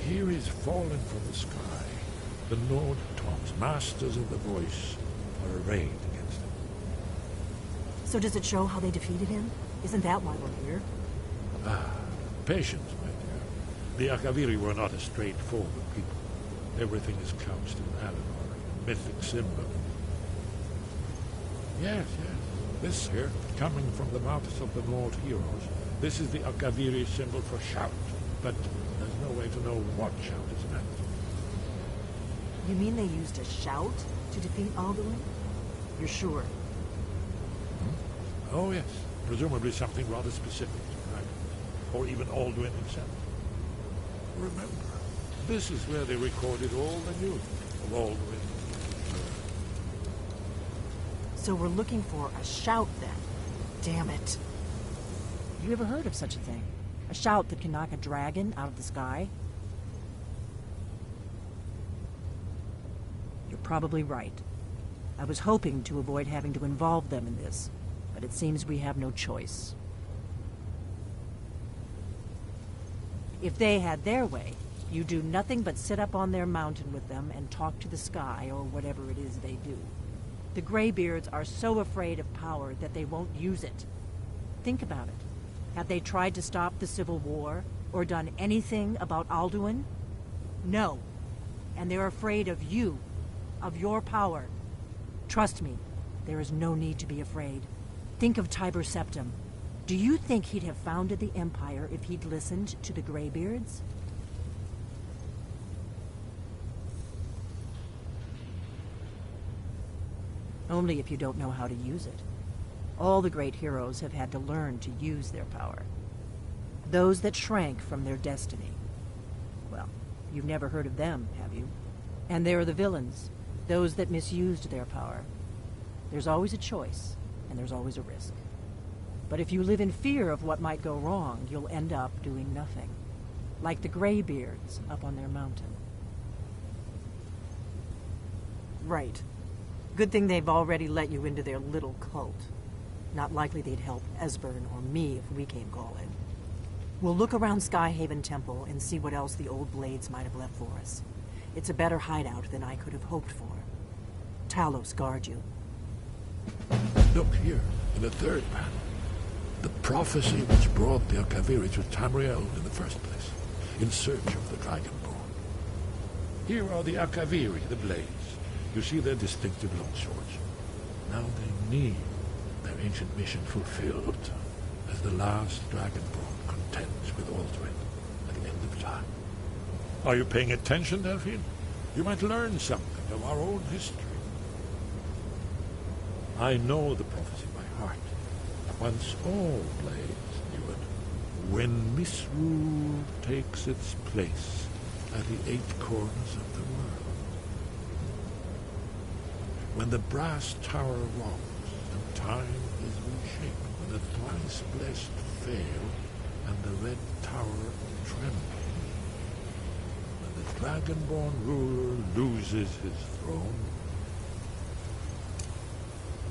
Here is fallen from the sky. The Nord Tongs, masters of the voice, are arrayed against him. So does it show how they defeated him? Isn't that why we're here? Patience, my dear. The Akaviri were not a straightforward people. Everything is couched in allegory, mythic symbol. Yes. This here, coming from the mouths of the Nord heroes, this is the Akaviri symbol for shout, but there's no way to know what shout is meant. You mean they used a shout to defeat Alduin? You're sure? Oh yes, presumably something rather specific to dragons, or even Alduin himself. Remember, this is where they recorded all the news of Alduin. So we're looking for a shout then. Damn it. You ever heard of such a thing? A shout that can knock a dragon out of the sky? You're probably right. I was hoping to avoid having to involve them in this, but it seems we have no choice. If they had their way, you do nothing but sit up on their mountain with them and talk to the sky or whatever it is they do. The Greybeards are so afraid of power that they won't use it. Think about it. Have they tried to stop the Civil War or done anything about Alduin? No. And they're afraid of you, of your power. Trust me, there is no need to be afraid. Think of Tiber Septim. Do you think he'd have founded the Empire if he'd listened to the Greybeards? Only if you don't know how to use it. All the great heroes have had to learn to use their power. Those that shrank from their destiny. Well, you've never heard of them, have you? And there are the villains, those that misused their power. There's always a choice, and there's always a risk. But if you live in fear of what might go wrong, you'll end up doing nothing. Like the Greybeards up on their mountain. Right. Good thing they've already let you into their little cult. Not likely they'd help Esbern or me if we came calling. We'll look around Skyhaven Temple and see what else the old blades might have left for us. It's a better hideout than I could have hoped for. Talos guard you. Look here, in the third panel. The prophecy which brought the Akaviri to Tamriel in the first place, in search of the Dragonborn. Here are the Akaviri, the blades. You see their distinctive longswords. Now they need their ancient mission fulfilled, as the last Dragonborn contends with Alduin at the end of time. Are you paying attention, Delphine? You might learn something of our own history. I know the prophecy by heart. Once all blades knew it. When misrule takes its place at the 8 corners of the world. When the brass tower rocks and time is reshaped, when the thrice blessed fail and the red tower trembles, when the Dragonborn ruler loses his throne,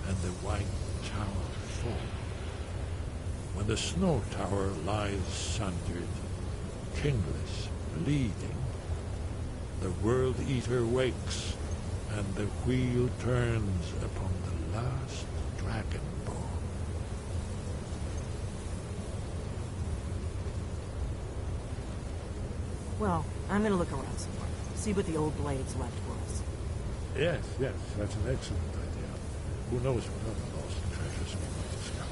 and the white tower falls, when the snow tower lies sundered, kingless, bleeding, the World Eater wakes, and the wheel turns upon the last Dragonborn. Well, I'm gonna look around some more. See what the old blades left for us. Yes, that's an excellent idea. Who knows what other lost treasures we might discover.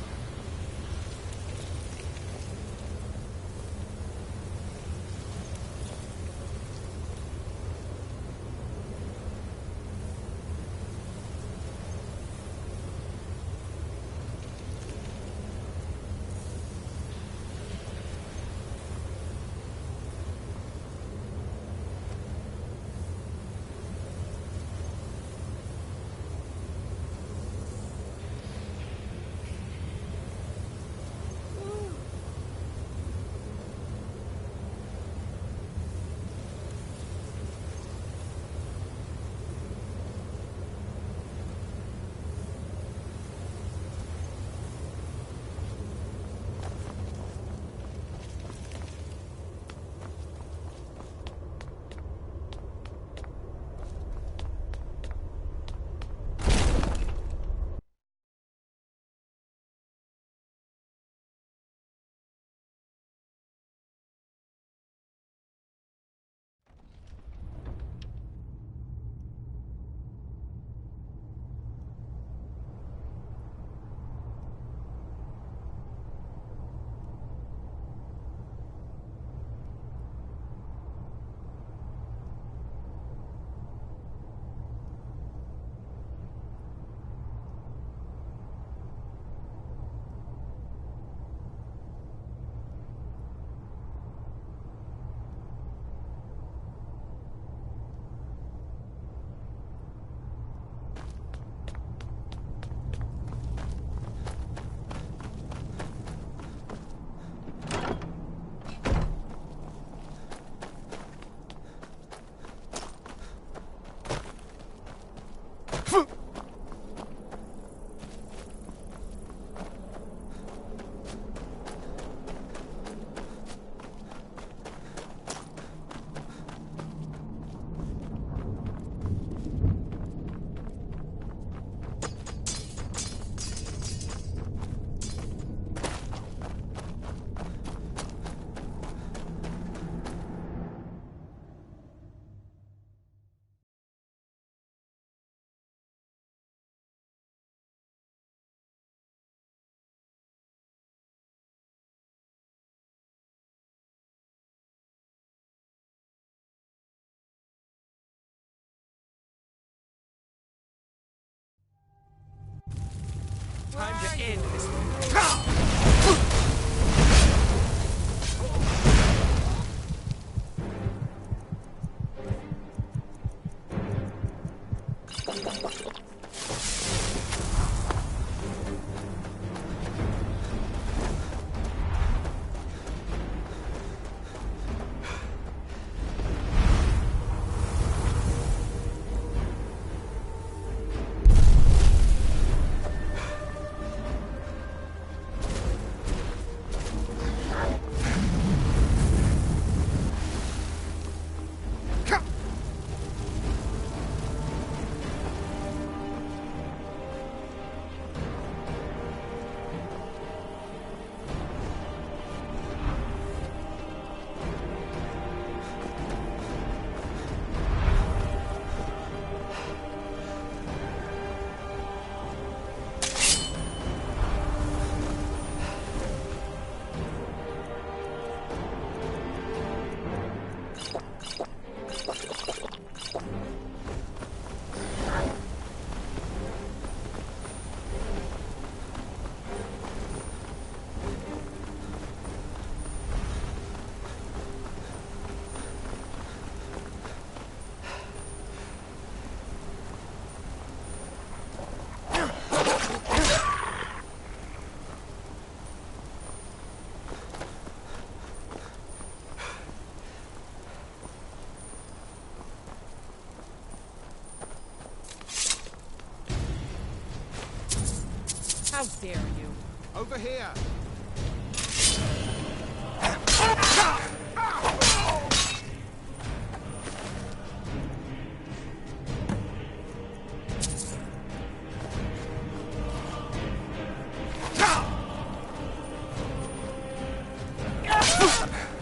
How dare you? Over here!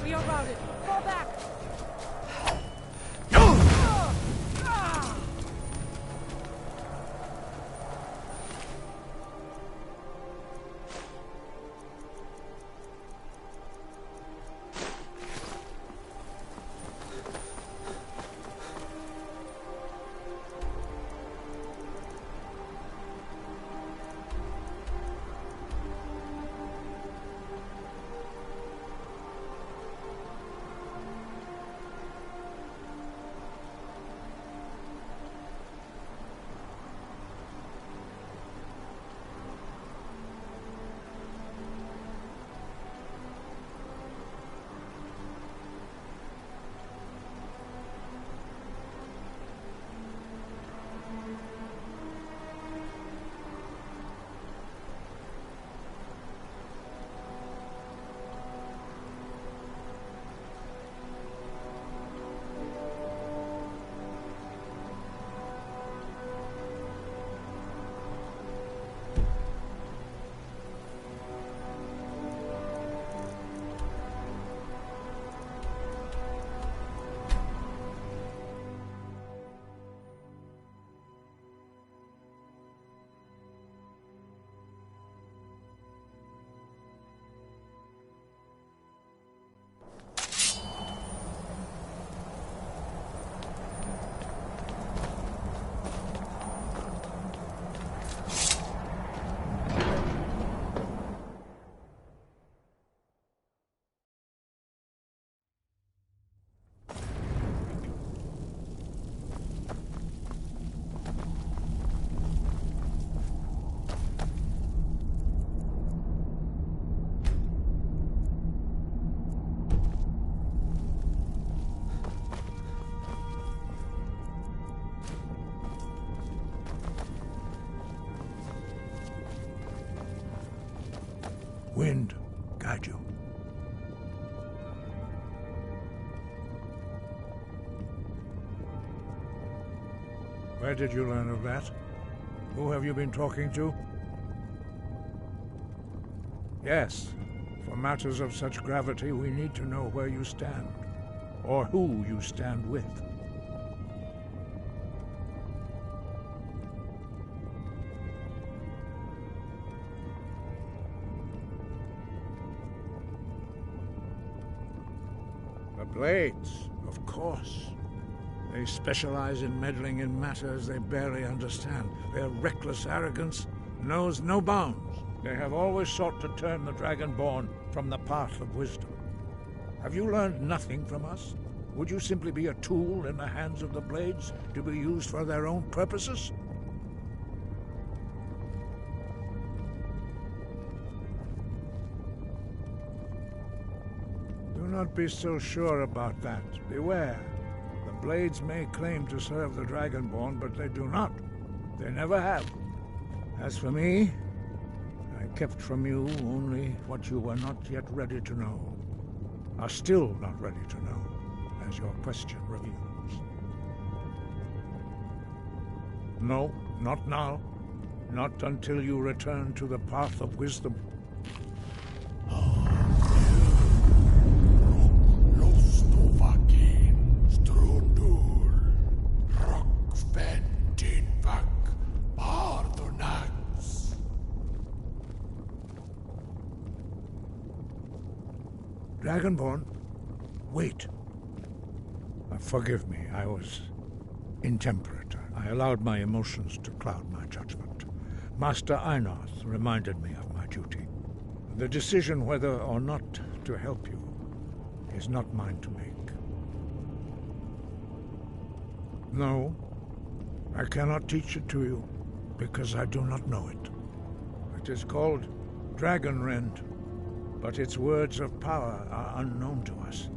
We are routed. Fall back. Wind, guide you. Where did you learn of that? Who have you been talking to? Yes, for matters of such gravity, we need to know where you stand, or who you stand with. The Blades, of course. They specialize in meddling in matters they barely understand. Their reckless arrogance knows no bounds. They have always sought to turn the Dragonborn from the path of wisdom. Have you learned nothing from us? Would you simply be a tool in the hands of the Blades to be used for their own purposes? Do not be so sure about that. Beware. The Blades may claim to serve the Dragonborn, but they do not. They never have. As for me, I kept from you only what you were not yet ready to know. Are still not ready to know, as your question reveals. No, not now. Not until you return to the path of wisdom. Dragonborn, wait. Forgive me, I was intemperate. I allowed my emotions to cloud my judgment. Master Einarth reminded me of my duty. The decision whether or not to help you is not mine to make. No, I cannot teach it to you, because I do not know it. It is called Dragonrend, but its words of power are unknown to us.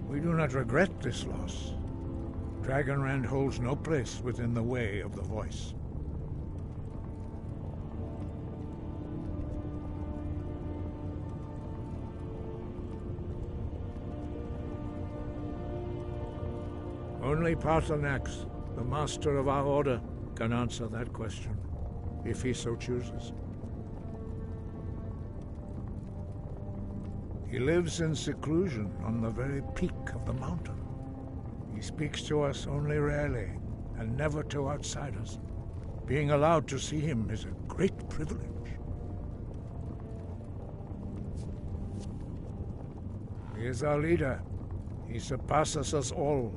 We do not regret this loss. Dragonrend holds no place within the way of the voice. Only Paarthurnax, the master of our order, can answer that question, if he so chooses. He lives in seclusion on the very peak of the mountain. He speaks to us only rarely, and never to outsiders. Being allowed to see him is a great privilege. He is our leader. He surpasses us all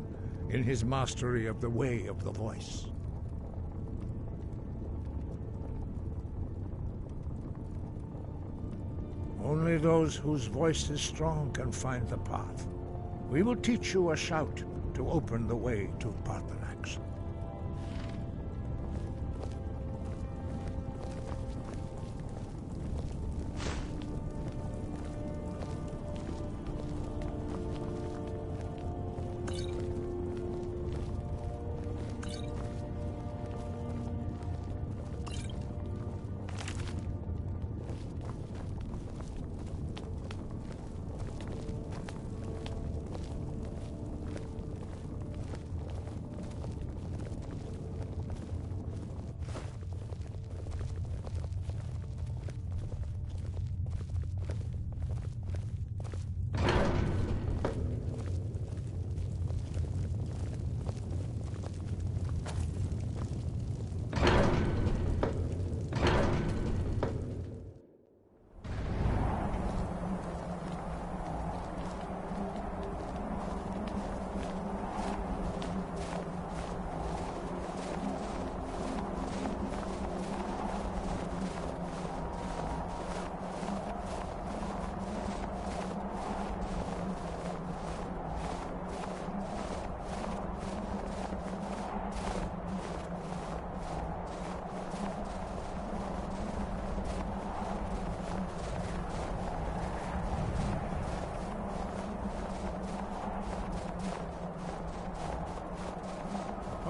in his mastery of the way of the voice. Only those whose voice is strong can find the path. We will teach you a shout to open the way to Paarthurnax.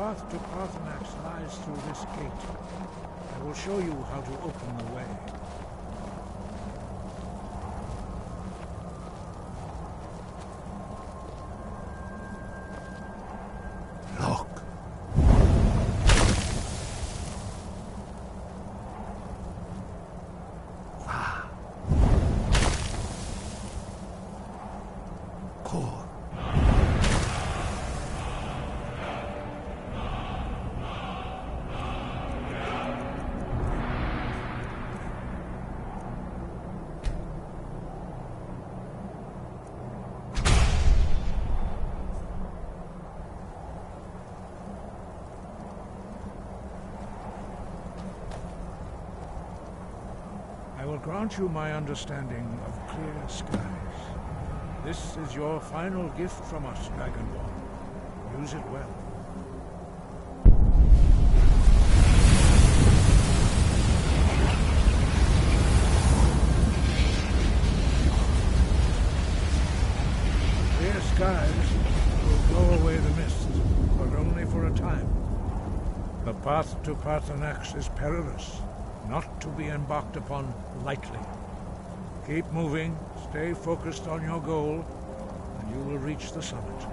The path to Paarthurnax lies through this gate. I will show you how to open the way. Look. Wow. Cool. grant you my understanding of clear skies. This is your final gift from us, Dragonborn. Use it well. Clear skies will blow away the mist, but only for a time. The path to Paarthurnax is perilous, not to be embarked upon lightly. Keep moving, stay focused on your goal, and you will reach the summit.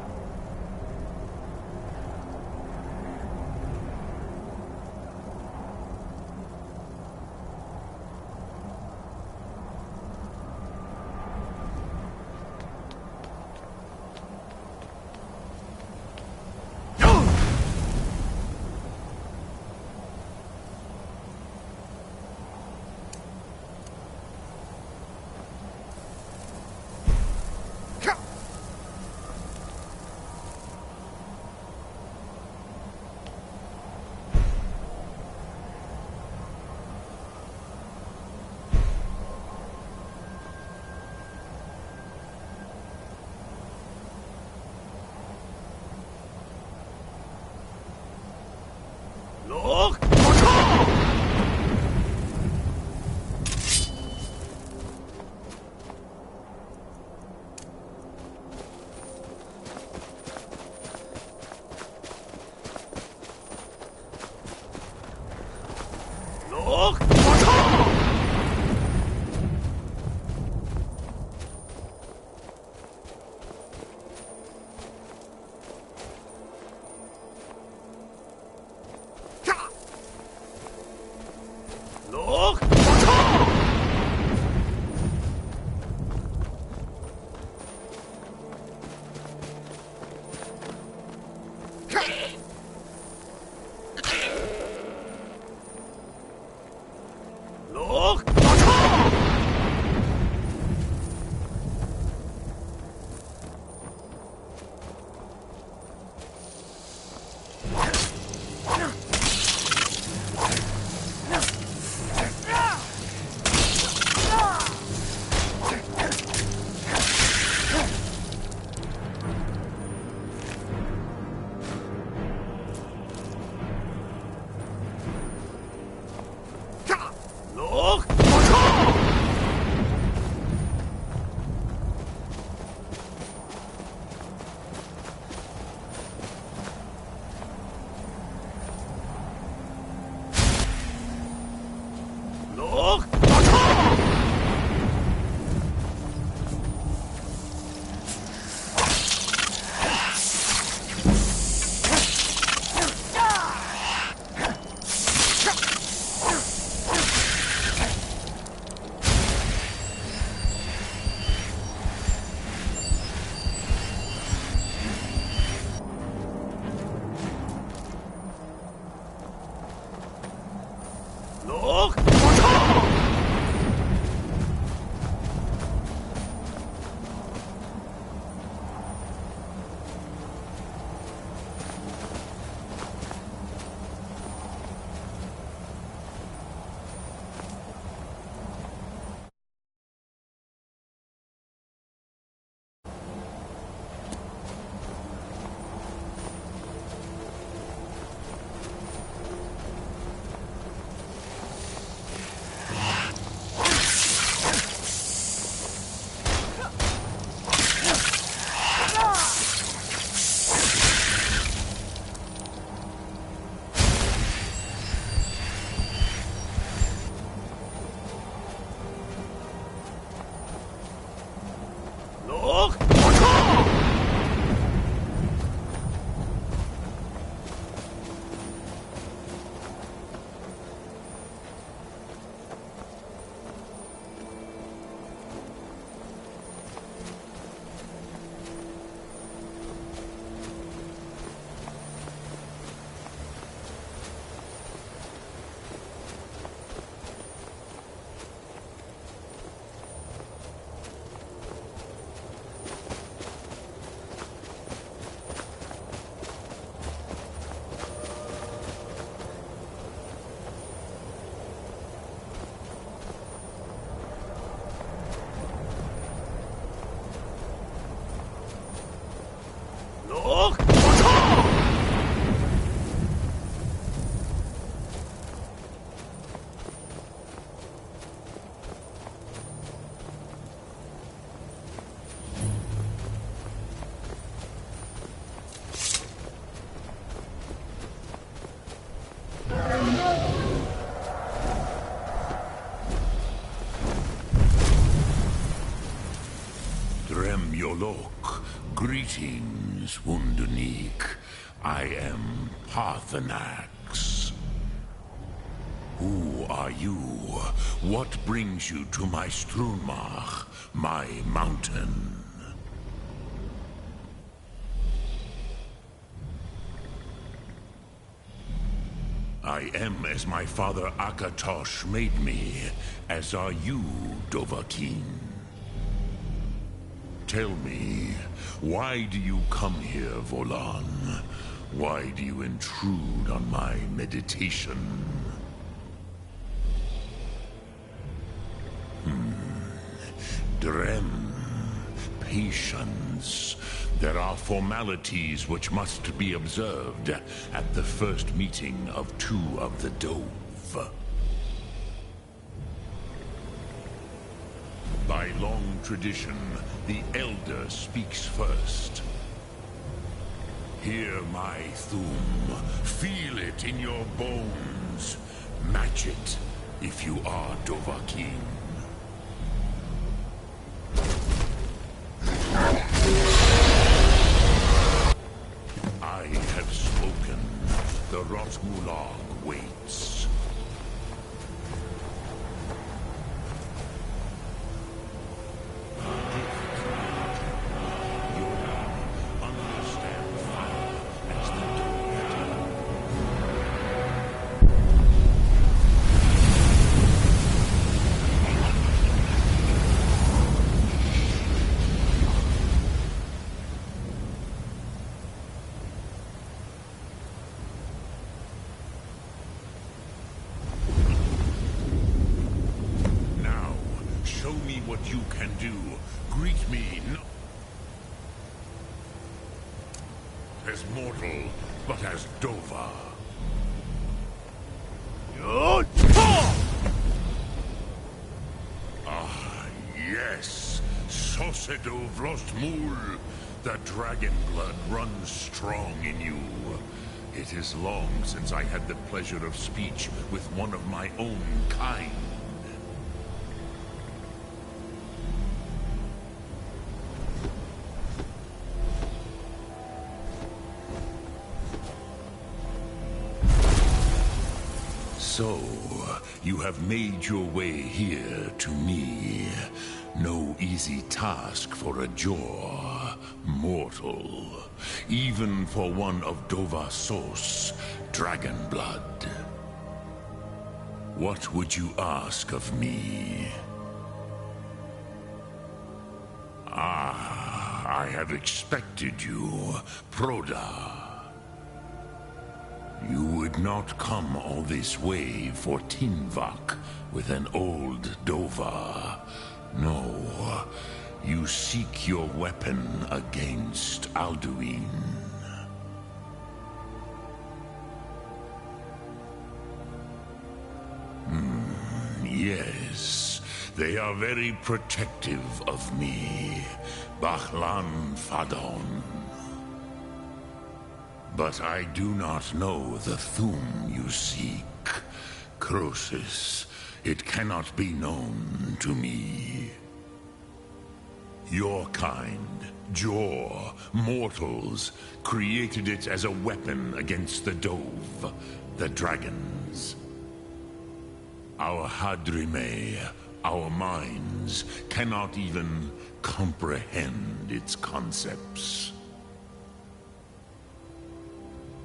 Greetings, Wunderneek. I am Parthenax. Who are you? What brings you to my Strunmach, my mountain? I am as my father Akatosh made me, as are you, Dovahkiin. Tell me, why do you come here, Volan? Why do you intrude on my meditation? Drem, patience. There are formalities which must be observed at the first meeting of two of the Dove. By long tradition, the Elder speaks first. Hear my Thum. Feel it in your bones. Match it if you are Dovahkiin. I have spoken. The Rotmulag waits. Understand fire as the Dove. Now, show me what you can do. Greet me not as mortal, but as Dova. Ah, yes. Sosedo Vrostmul. The dragon blood runs strong in you. It is long since I had the pleasure of speech with one of my own kind. So, you have made your way here to me. No easy task for a Jor, mortal. Even for one of Dovasos, dragon blood. What would you ask of me? Ah, I have expected you, Proda. You would not come all this way for Tinvak with an old Dova. No, you seek your weapon against Alduin. Yes, they are very protective of me, Bachlan Fadon. But I do not know the Thum you seek. Croesus, it cannot be known to me. Your kind, Jor, mortals, created it as a weapon against the Dove, the dragons. Our Hadrime, our minds, cannot even comprehend its concepts.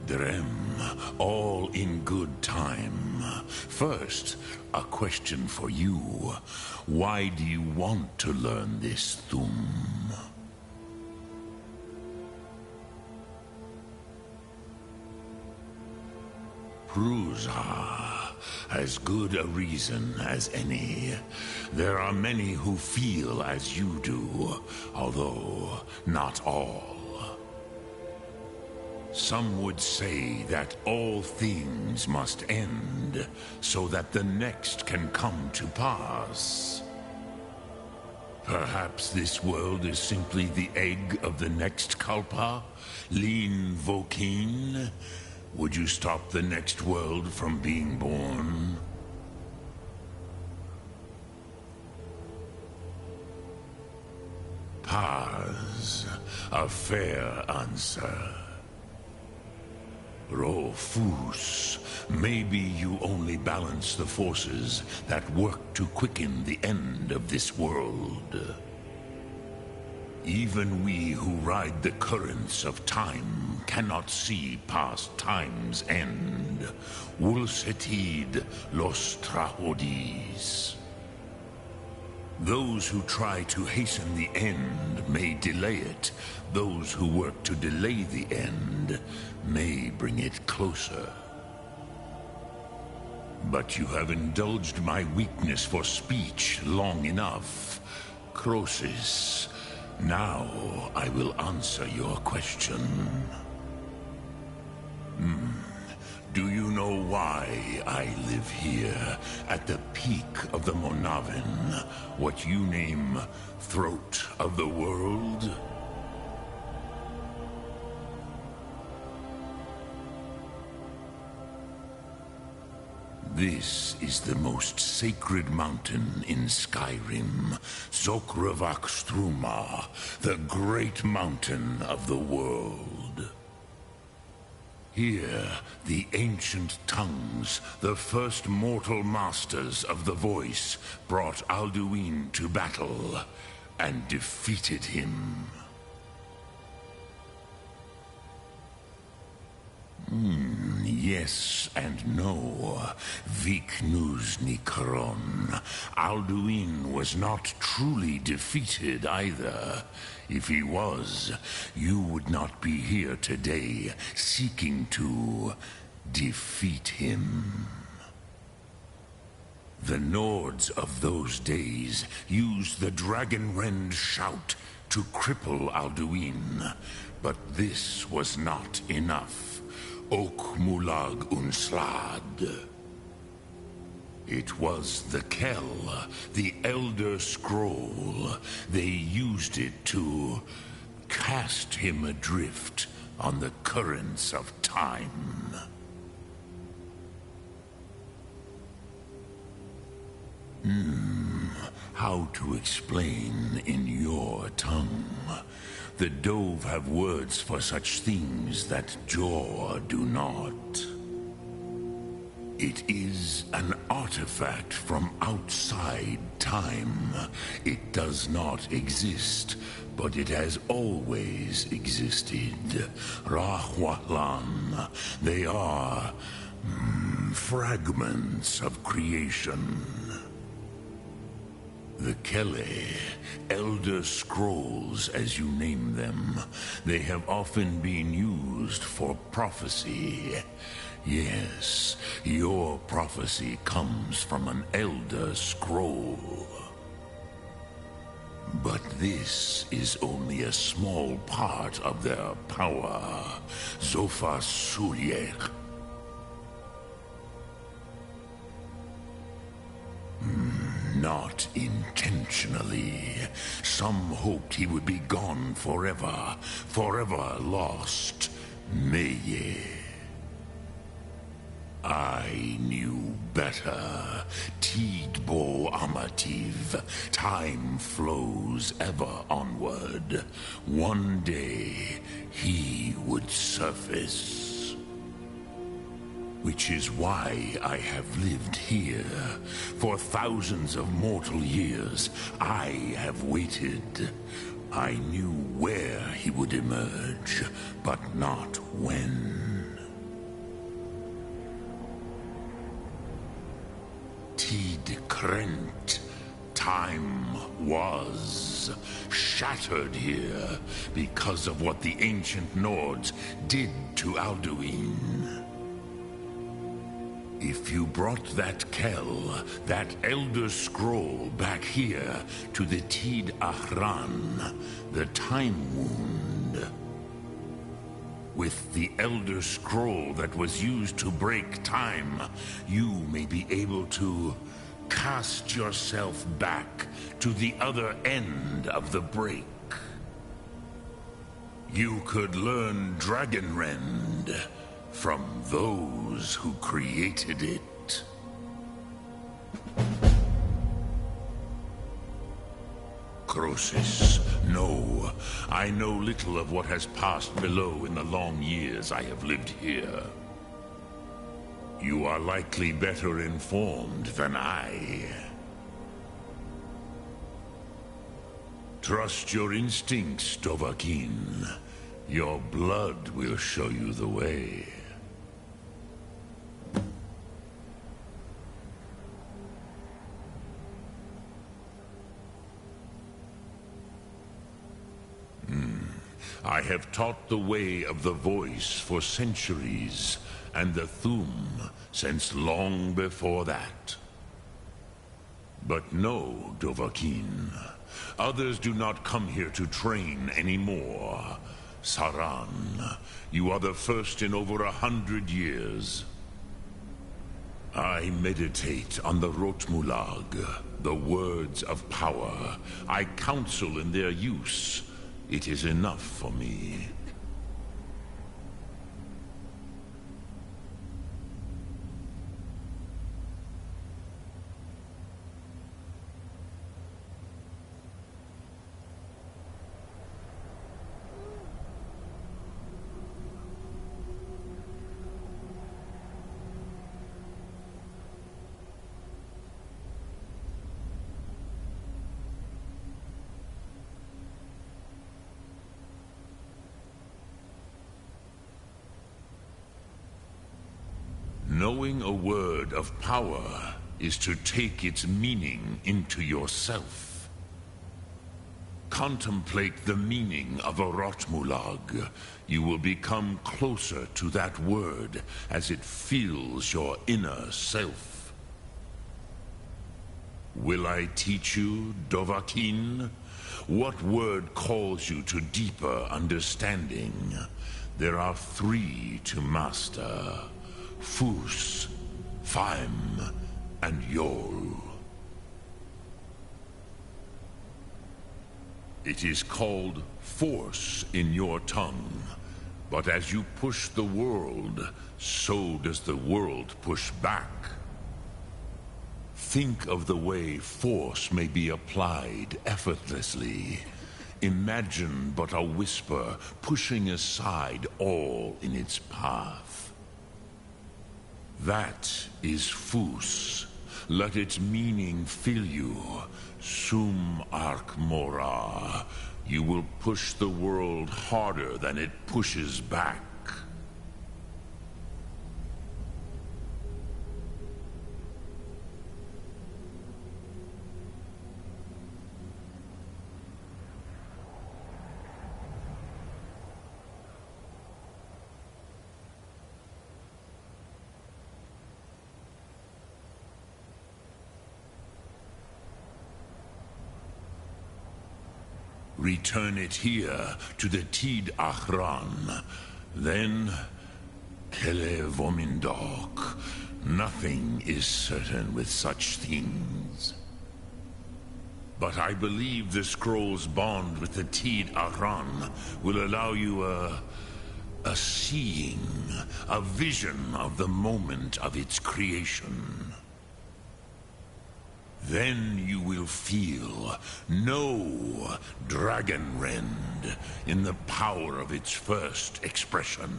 Drem, all in good time. First, a question for you. Why do you want to learn this Thum? Prusa, as good a reason as any. There are many who feel as you do, although not all. Some would say that all things must end, so that the next can come to pass. Perhaps this world is simply the egg of the next Kalpa? Lean Vokin? Would you stop the next world from being born? Paz, A fair answer. Rofus, maybe you only balance the forces that work to quicken the end of this world. Even we who ride the currents of time cannot see past time's end. Wulsetid los trahodis. Those who try to hasten the end may delay it. Those who work to delay the end may bring it closer. But you have indulged my weakness for speech long enough. Croesus, now I will answer your question. Do you know why I live here, at the peak of the Monavin, what you name Throat of the World? This is the most sacred mountain in Skyrim, Zokravak Struma, the great mountain of the world. Here, the ancient tongues, the first mortal masters of the voice, brought Alduin to battle and defeated him. Yes and no. Viknus Nikron. Alduin was not truly defeated either. If he was, you would not be here today seeking to defeat him. The Nords of those days used the Dragonrend shout to cripple Alduin, but this was not enough. Ok Mulag Unslad. It was the Kell, the Elder Scroll. They used it to cast him adrift on the currents of time. How to explain in your tongue? The Dove have words for such things that Jor do not. It is an artifact from outside time. It does not exist, but it has always existed. Rahwalan. They are fragments of creation. The Kele, Elder Scrolls as you name them, they have often been used for prophecy. Yes, your prophecy comes from an Elder Scroll. But this is only a small part of their power. Zofa Sulyek. Not intentionally. Some hoped he would be gone forever, forever lost. Meye. I knew better. Tidbo Amativ. Time flows ever onward. One day, he would surface. Which is why I have lived here. For thousands of mortal years, I have waited. I knew where he would emerge, but not when. Tid Krent. Time was shattered here because of what the ancient Nords did to Alduin. If you brought that Kell, that Elder Scroll back here to the Tid Ahran, the Time Wound, with the Elder Scroll that was used to break time, you may be able to cast yourself back to the other end of the break. You could learn Dragonrend from those who created it. necrosis. No, I know little of what has passed below in the long years I have lived here. You are likely better informed than I. Trust your instincts, Dovahkiin. Your blood will show you the way. I have taught the way of the voice for centuries, and the Thu'um since long before that. But no, Dovahkiin. Others do not come here to train anymore. Saran, you are the first in over 100 years. I meditate on the Rotmulag, the words of power. I counsel in their use. It is enough for me. Knowing a word of power is to take its meaning into yourself. Contemplate the meaning of a Rotmulag. You will become closer to that word as it fills your inner self. Will I teach you, Dovahkiin? What word calls you to deeper understanding? There are 3 to master. Fus, Faim, and Yol. It is called force in your tongue, but as you push the world, so does the world push back. Think of the way force may be applied effortlessly. Imagine but a whisper pushing aside all in its path. That is Fus. Let its meaning fill you. Sum Ark Mora. You will push the world harder than it pushes back. Return it here to the Tid Achran. Then, Kele Vomindok. Nothing is certain with such things. But I believe the scroll's bond with the Tid Achran will allow you a seeing, a vision of the moment of its creation. Then you will feel, know Dragonrend in the power of its first expression.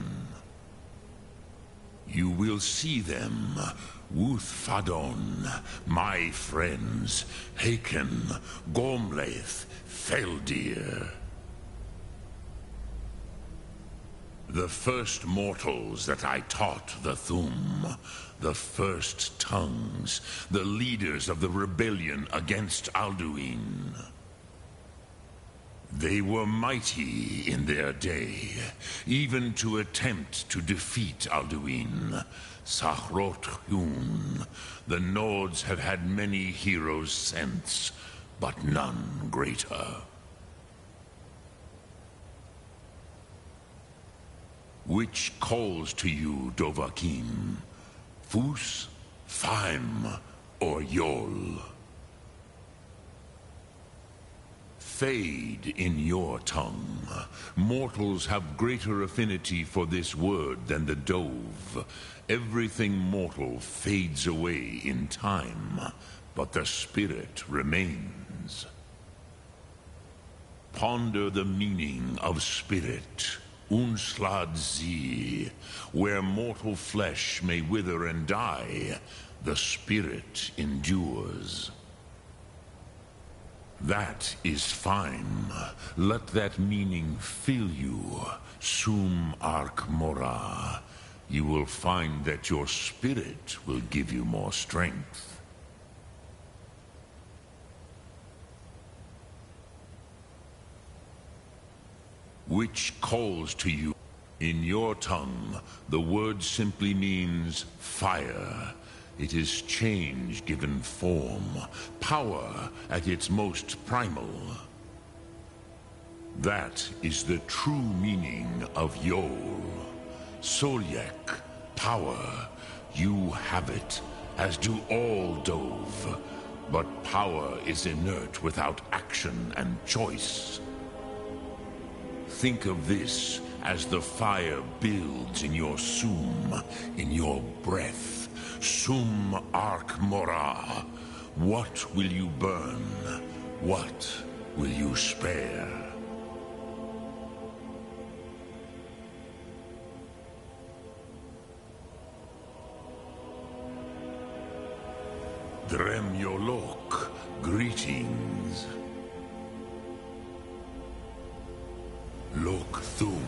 You will see them, Wuthfadon, my friends, Haken, Gormlaith, Feldir. The first mortals that I taught the Thu'um, the first tongues, the leaders of the rebellion against Alduin. They were mighty in their day, even to attempt to defeat Alduin. Sahrot-Hun, the Nords have had many heroes since, but none greater. Which calls to you, Dovahkiin? Fus, Faim, or Yol? Fade in your tongue. Mortals have greater affinity for this word than the Dove. Everything mortal fades away in time, but the spirit remains. Ponder the meaning of spirit, Unslad Zi. Where mortal flesh may wither and die, the spirit endures. That is fine. Let that meaning fill you, Sum Ark Mora. You will find that your spirit will give you more strength. Which calls to you. In your tongue, the word simply means fire. It is change given form, power at its most primal. That is the true meaning of Yol. Solyek, power. You have it, as do all Dove. But power is inert without action and choice. Think of this as the fire builds in your Sum, in your breath. Sum Ark Mora. What will you burn? What will you spare? Drem Yolok, greetings. Lok Thum.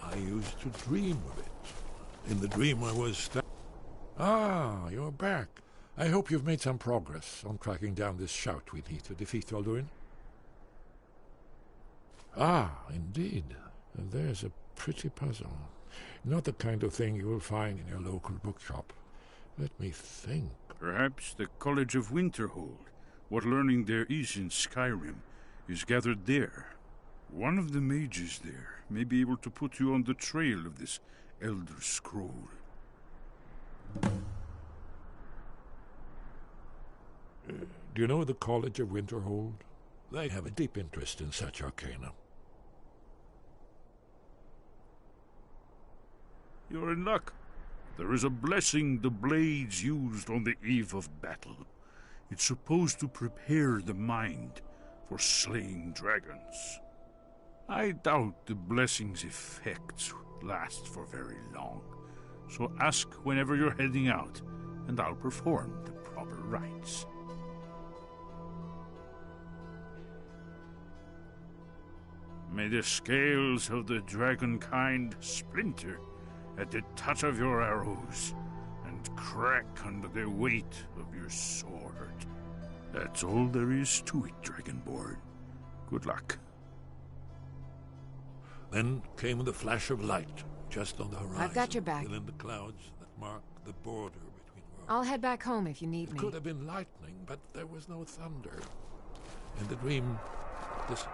I used to dream of it. In the dream I was Ah, you're back. I hope you've made some progress on tracking down this shout we need to defeat Alduin. Ah, indeed. There's a pretty puzzle. Not the kind of thing you will find in your local bookshop. Let me think. Perhaps the College of Winterhold, what learning there is in Skyrim, is gathered there. One of the mages there may be able to put you on the trail of this Elder Scroll. Do you know the College of Winterhold? They have a deep interest in such arcana. You're in luck. There is a blessing the blades used on the eve of battle. It's supposed to prepare the mind for slaying dragons. I doubt the blessing's effects last for very long, so ask whenever you're heading out, and I'll perform the proper rites. May the scales of the dragonkind splinter at the touch of your arrows, and crack under the weight of your sword. That's all there is to it, Dragonborn. Good luck. Then came the flash of light, just on the horizon. I've got your back. Within the clouds that mark the border between worlds. I'll head back home if you need It me. could have been lightning, but there was no thunder. and the dream dis...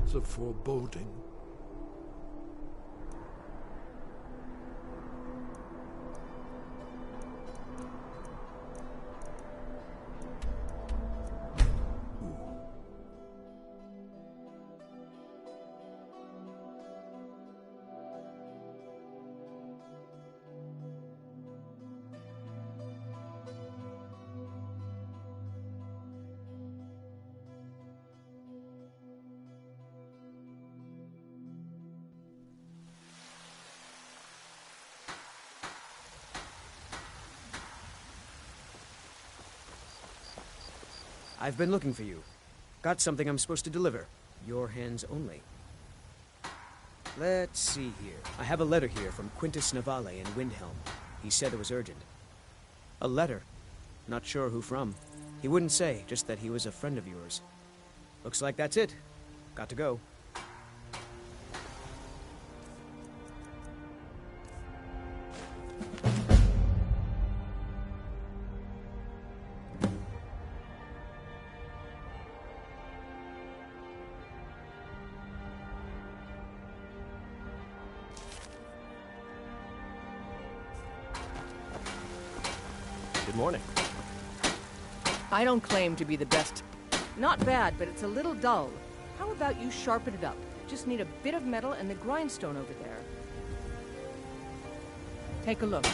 It's a foreboding. I've been looking for you. Got something I'm supposed to deliver. Your hands only. Let's see here. I have a letter here from Quintus Navale in Windhelm. He said it was urgent. A letter? Not sure who from. He wouldn't say, just that he was a friend of yours. Looks like that's it. Got to go. Good morning. I don't claim to be the best. Not bad, but it's a little dull. How about you sharpen it up? Just need a bit of metal and the grindstone over there. Take a look.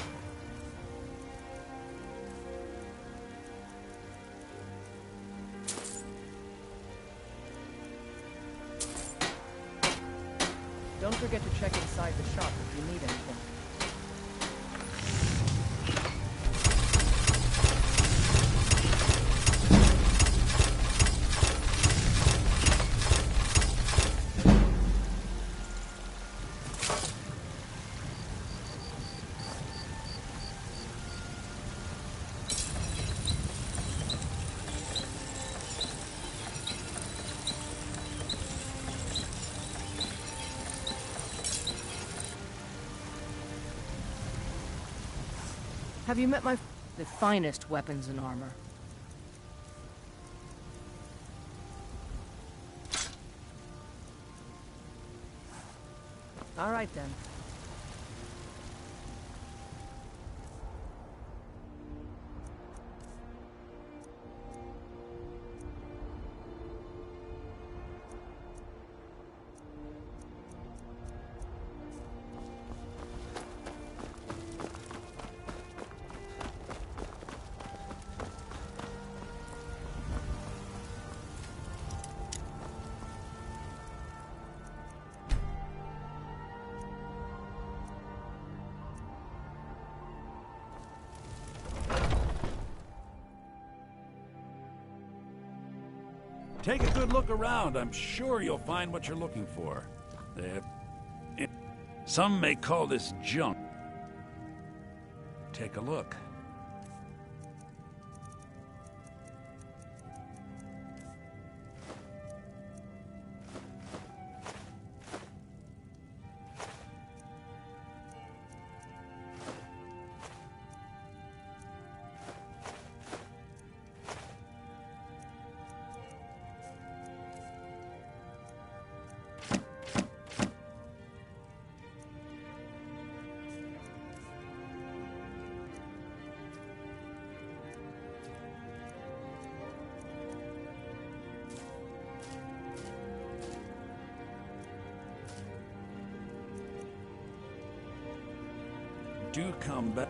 Don't forget to check inside the shop if you need anything. Have you met the finest weapons and armor? All right, then. Take a good look around. I'm sure you'll find what you're looking for. Some may call this junk. Take a look. Do come back.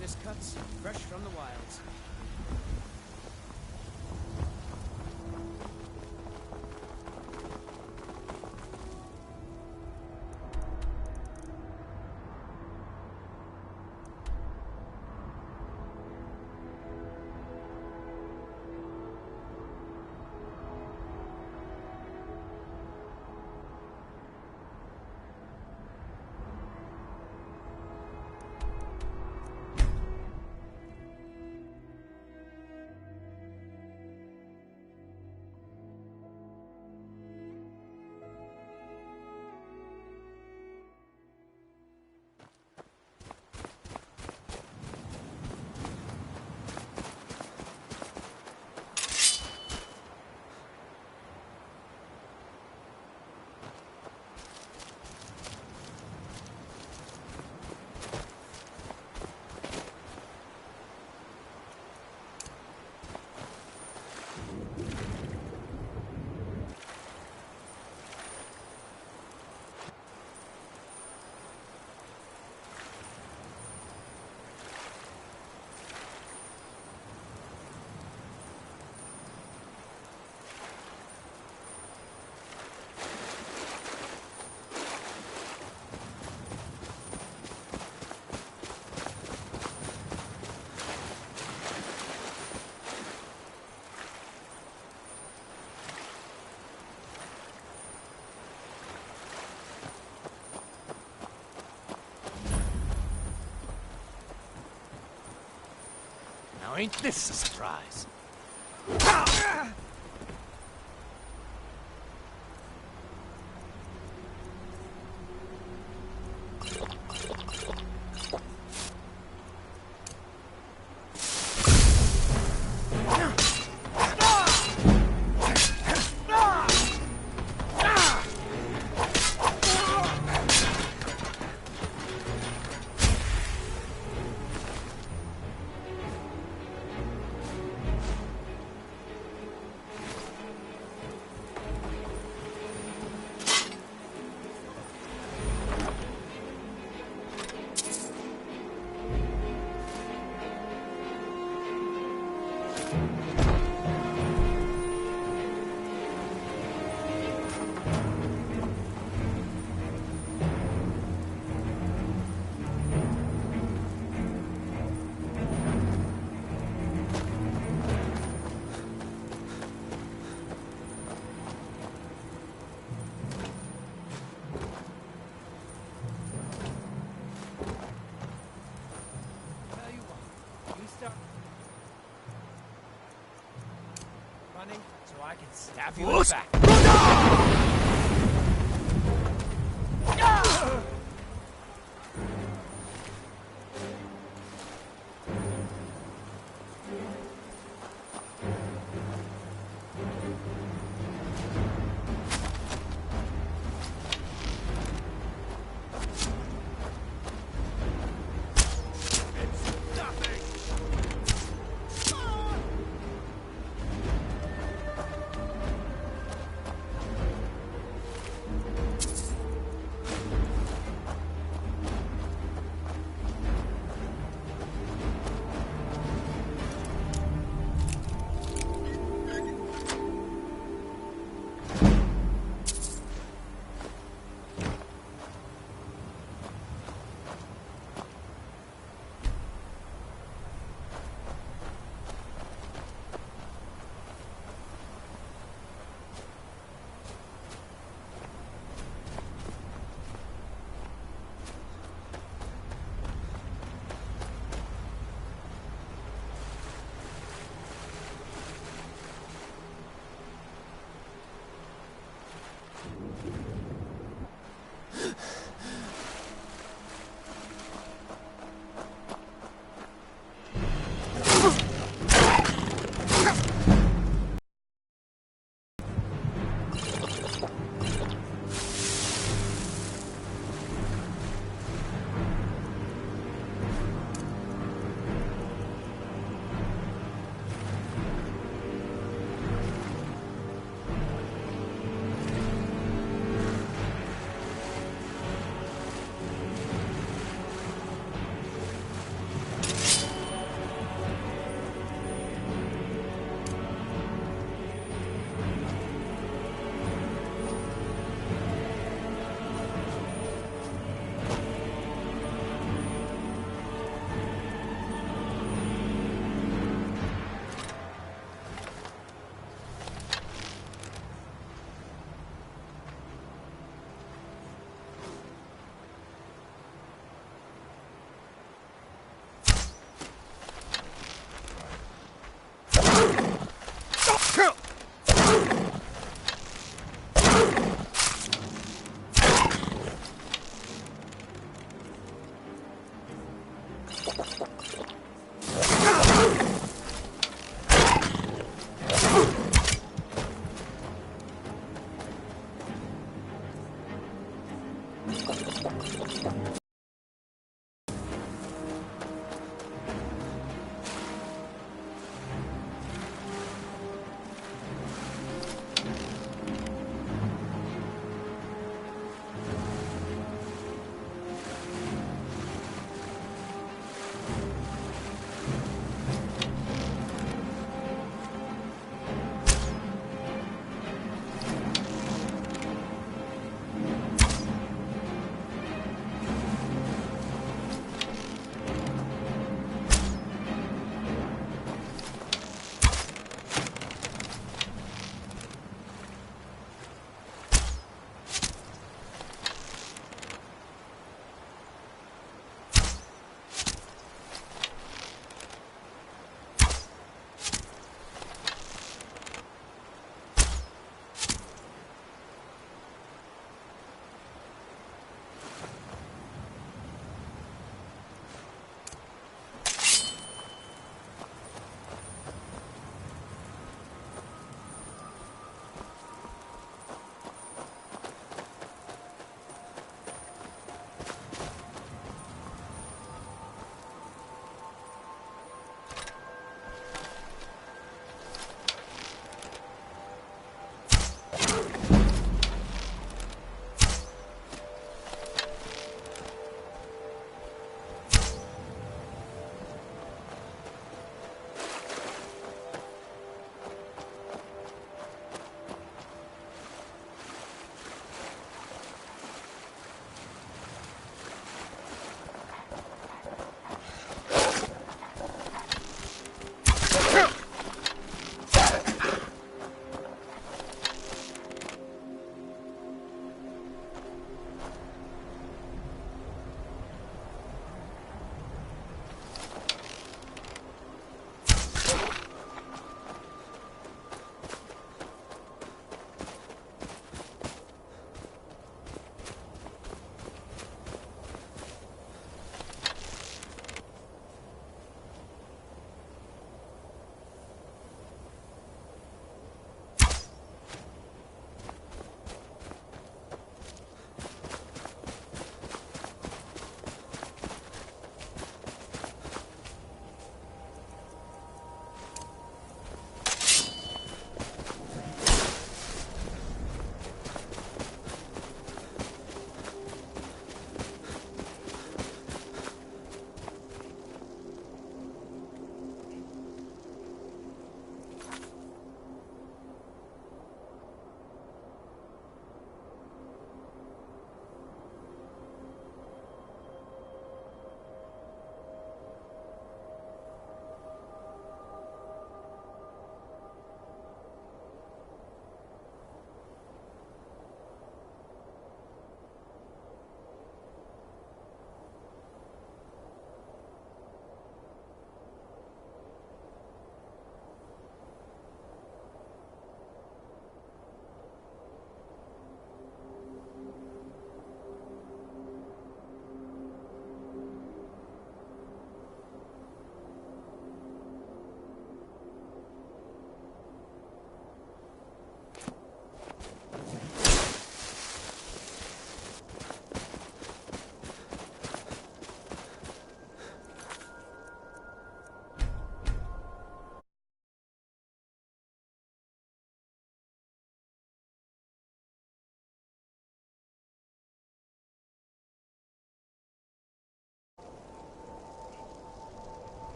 Finest cuts, fresh from the wilds. Now ain't this a surprise? So I can stab you in the back.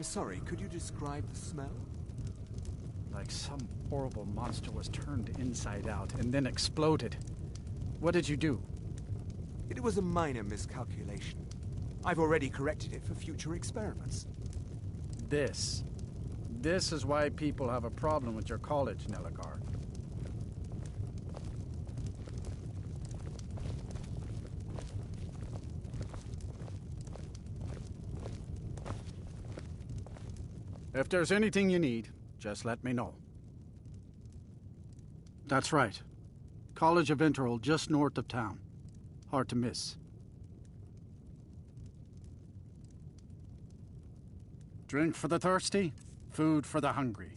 I'm sorry, could you describe the smell? Like some horrible monster was turned inside out and then exploded. What did you do? It was a minor miscalculation. I've already corrected it for future experiments. This is why people have a problem with your college, Nelligar. If there's anything you need, just let me know. That's right. College of Winterhold, just north of town. Hard to miss. Drink for the thirsty, food for the hungry.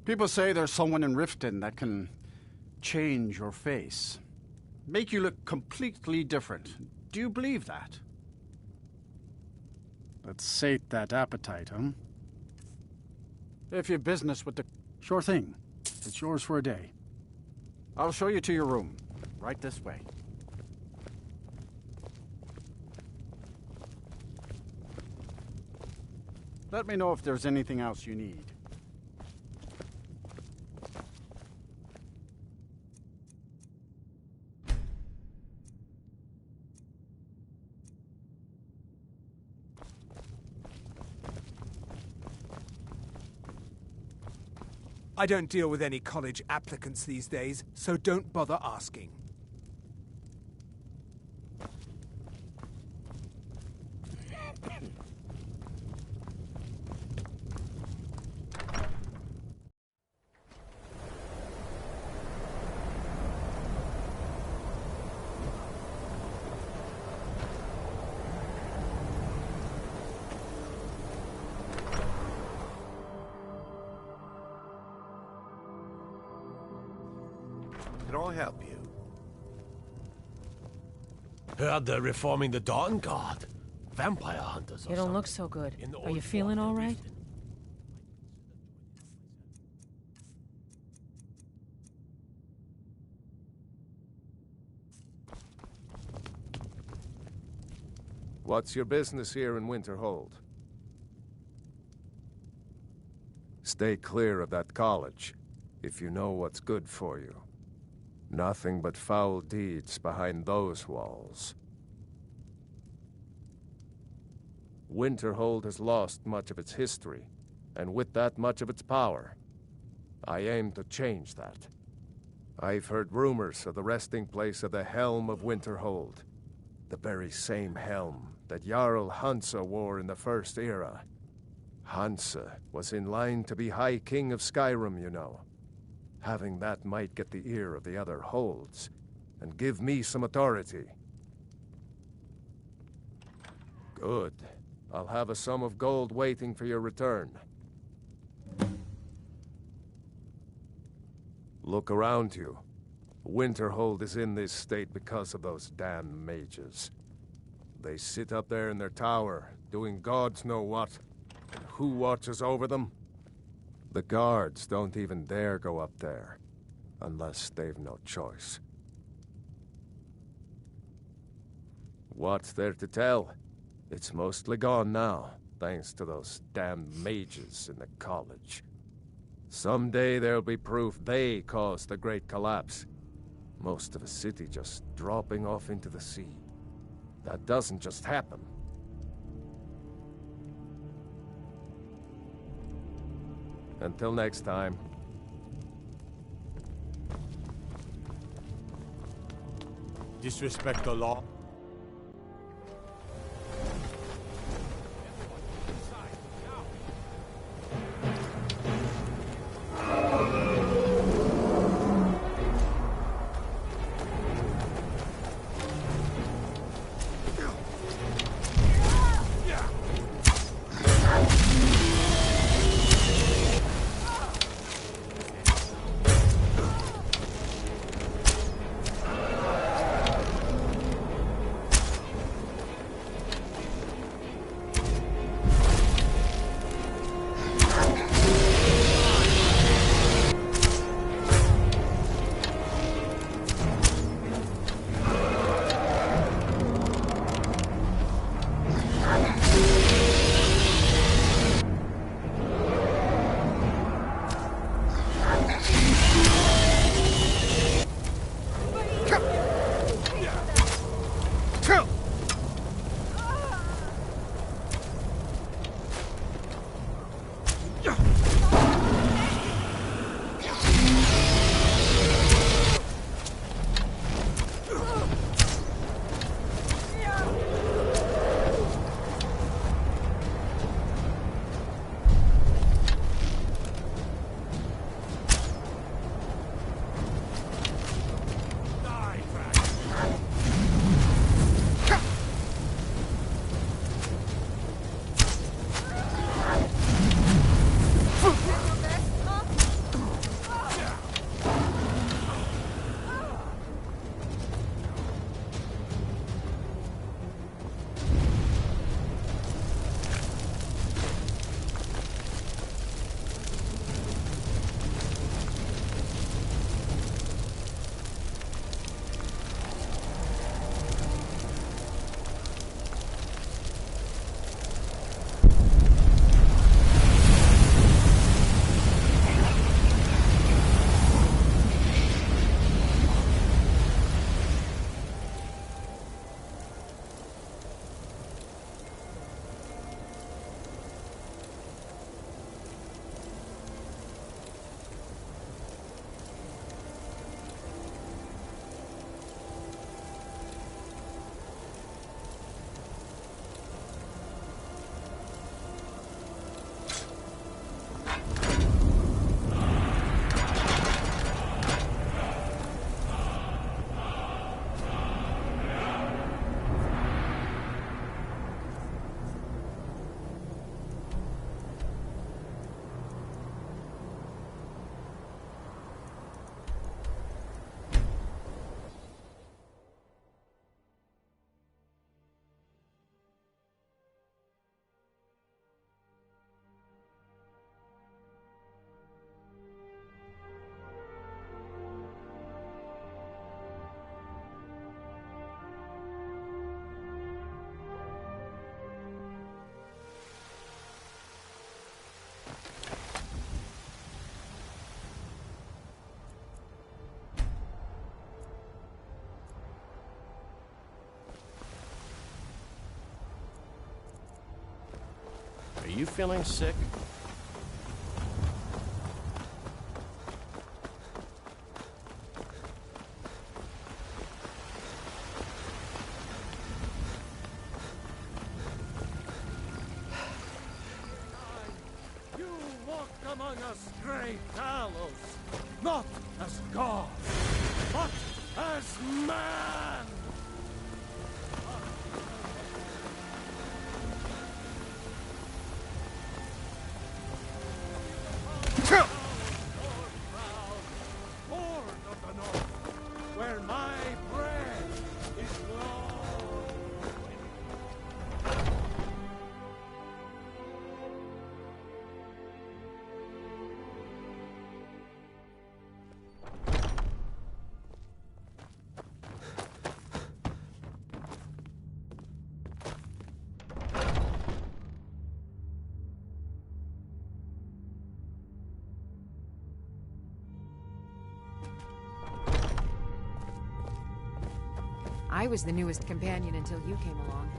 People say there's someone in Riften that can change your face. Make you look completely different. Do you believe that? Let's sate that appetite, huh? If you've business with the... Sure thing. It's yours for a day. I'll show you to your room. Right this way. Let me know if there's anything else you need. I don't deal with any college applicants these days, so don't bother asking. Can I help you? Heard they're reforming the Dawn Guard. Vampire hunters. You don't look so good. Are you feeling all right? What's your business here in Winterhold? Stay clear of that college, if you know what's good for you. Nothing but foul deeds behind those walls. Winterhold has lost much of its history, and with that much of its power. I aim to change that. I've heard rumors of the resting place of the Helm of Winterhold, the very same helm that Jarl Hansa wore in the First Era. Hansa was in line to be High King of Skyrim, you know. Having that might get the ear of the other holds, and give me some authority. Good. I'll have a sum of gold waiting for your return. Look around you. Winterhold is in this state because of those damn mages. They sit up there in their tower, doing gods know what. And who watches over them? The guards don't even dare go up there, unless they've no choice. What's there to tell? It's mostly gone now, thanks to those damn mages in the college. Someday there'll be proof they caused the Great Collapse. Most of a city just dropping off into the sea. That doesn't just happen. Until next time. Disrespect the law. you feeling sick? You walk among us, great Talos, not as God, but as man! Born of the North, where my bread is Lord. I was the newest companion until you came along.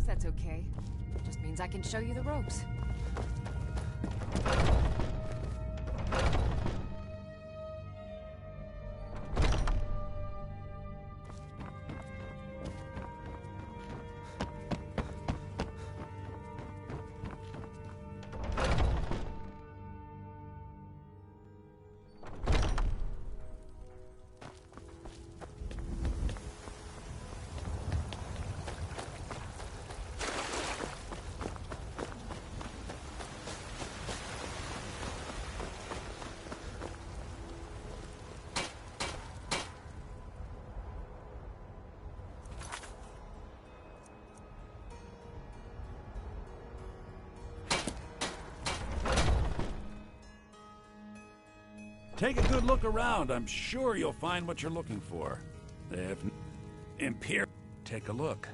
That's okay. Just means I can show you the ropes. Take a good look around. I'm sure you'll find what you're looking for. If Imperial, take a look.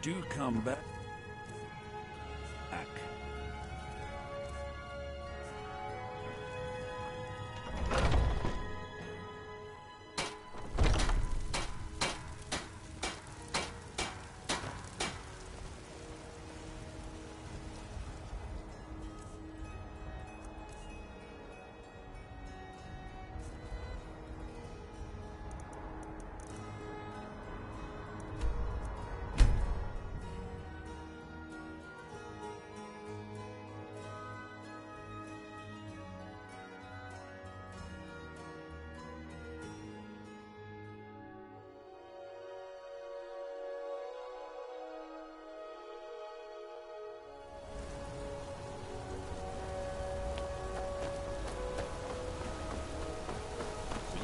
Do come back.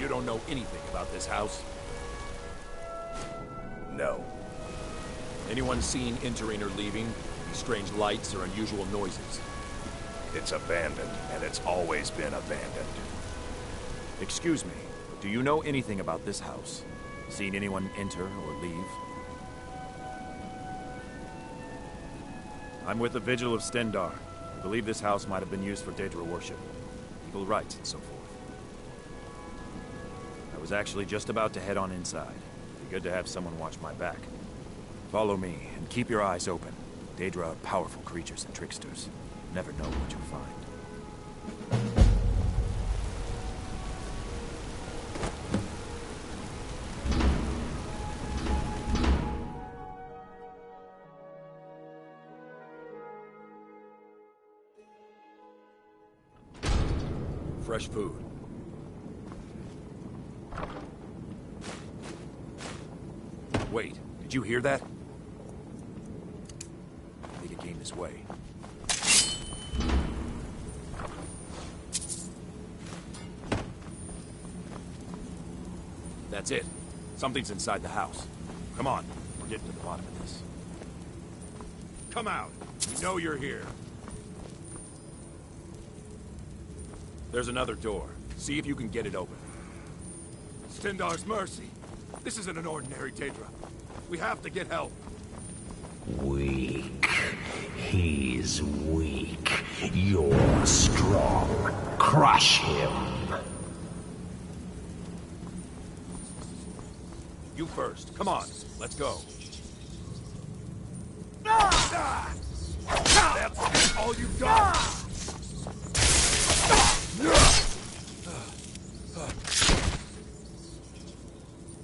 You don't know anything about this house? No. Anyone seen entering or leaving? Any strange lights or unusual noises? It's abandoned, and it's always been abandoned. Excuse me, but do you know anything about this house? Seen anyone enter or leave? I'm with the Vigil of Stendar. I believe this house might have been used for Daedra worship, evil rites and so forth. I was actually just about to head on inside. It'd be good to have someone watch my back. Follow me, and keep your eyes open. Daedra are powerful creatures and tricksters. Never know what you'll find. Fresh food. Wait, did you hear that? I think it came this way. That's it. Something's inside the house. Come on, we're getting to the bottom of this. Come out. We know you're here. There's another door. See if you can get it open. Stendar's mercy. This isn't an ordinary Daedra. We have to get help. Weak. He's weak. You're strong. Crush him. You first. Come on. Let's go. That's all you've got.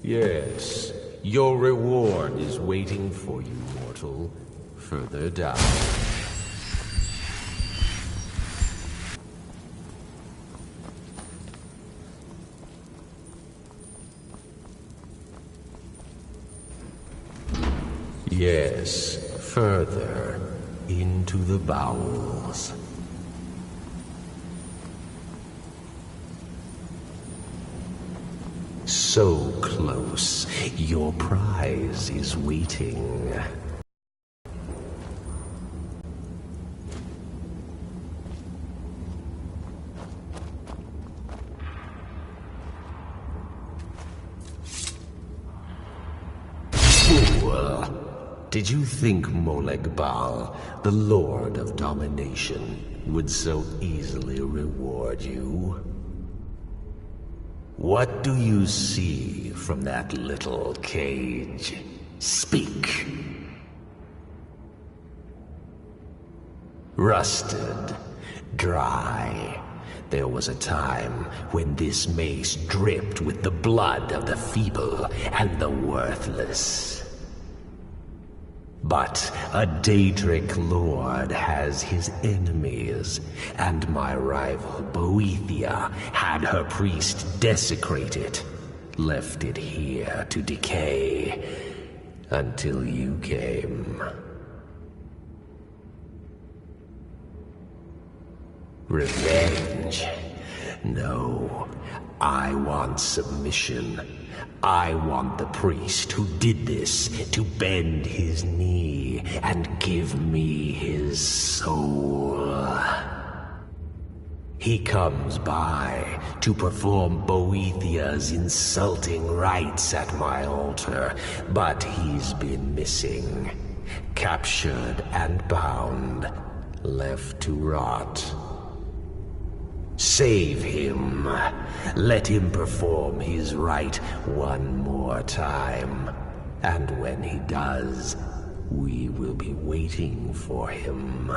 Yes, your reward is waiting for you, mortal. Further down. Yes, further into the bowels. So close, your prize is waiting. Fool! Did you think Moleg Bal, the Lord of Domination, would so easily reward you? What do you see from that little cage? Speak. Rusted, dry. There was a time when this mace dripped with the blood of the feeble and the worthless. But a Daedric lord has his enemies, and my rival Boethia had her priest desecrate it, left it here to decay, until you came. Revenge? No, I want submission. I want the priest who did this to bend his knee and give me his soul. He comes by to perform Boethia's insulting rites at my altar, but he's been missing. Captured and bound, left to rot. Save him. Let him perform his rite one more time. And when he does, we will be waiting for him.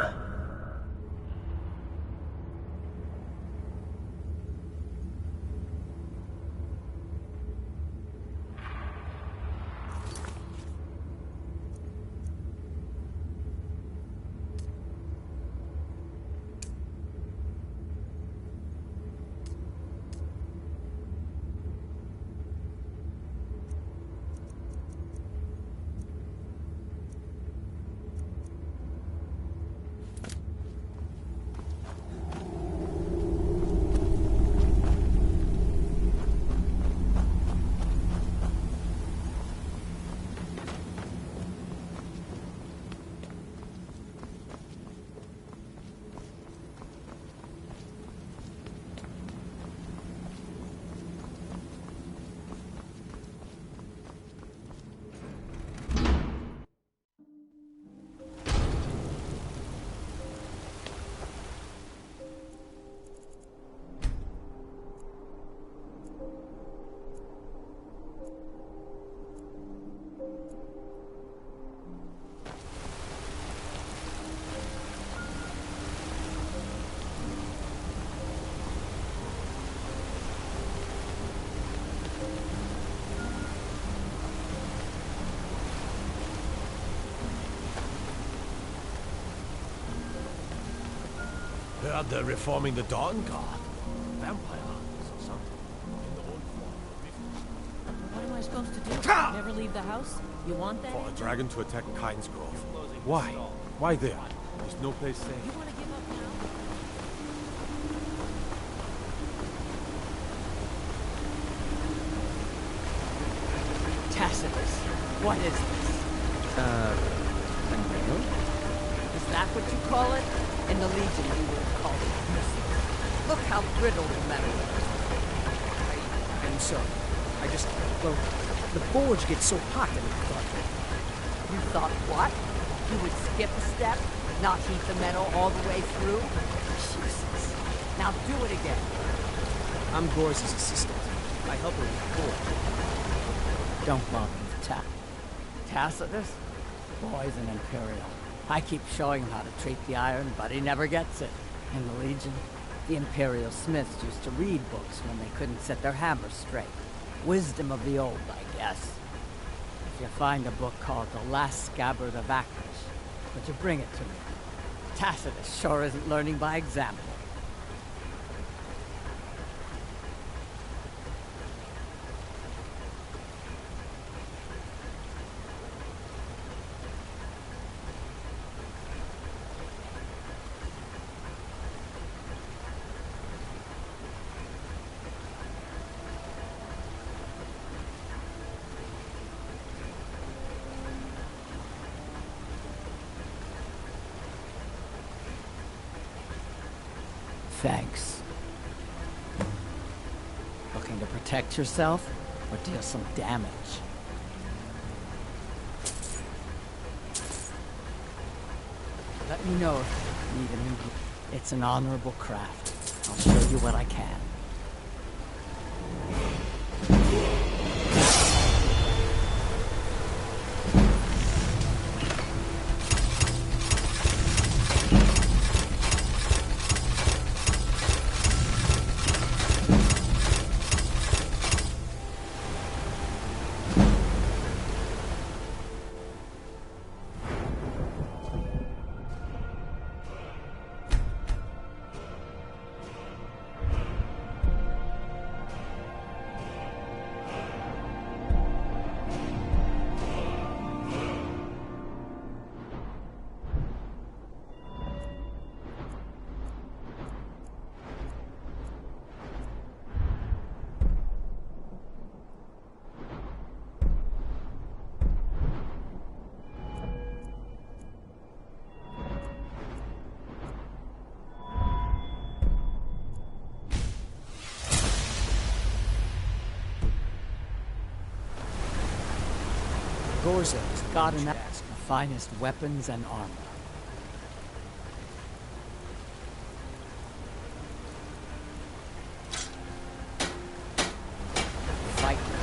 Heard they're reforming the Dawn Guard. Vampire hunters or something. In the old form. What am I supposed to do? Never leave the house? You want that? For a dragon to attack Kyne's Grove. Why? Why there? There's no place safe. You want to give up now? Tacitus, what is this? A medal? Is that what you call it? In the Legion, you would have called it missing. Look how brittle the metal is. I'm sorry. I just... well, the forge gets so hot that it thought... You thought what? You would skip a step? Not heat the metal all the way through? Jesus. Now do it again. I'm Gore's assistant. I help her with the forge. Don't bother with Tacitus? Boy's an Imperial. I keep showing him how to treat the iron, but he never gets it. In the Legion, the Imperial smiths used to read books when they couldn't set their hammers straight. Wisdom of the old, I guess. If you find a book called The Last Scabbard of Akrish, would you bring it to me? Tacitus sure isn't learning by example. Thanks. Looking to protect yourself or deal some damage? Let me know if you need a new... It's an honorable craft. I'll show you what I can. Gorza is got enough the finest weapons and armor. Fight them.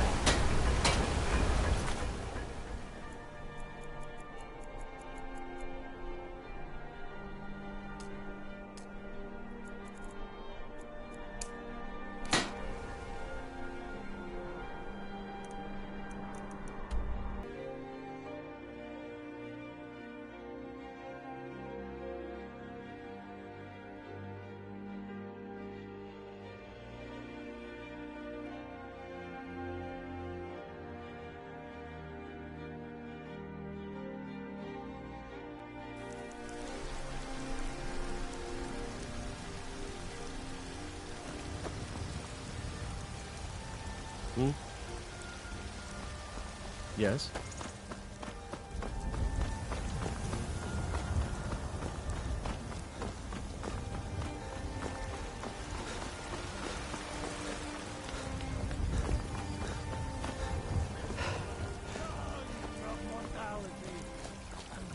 Yes?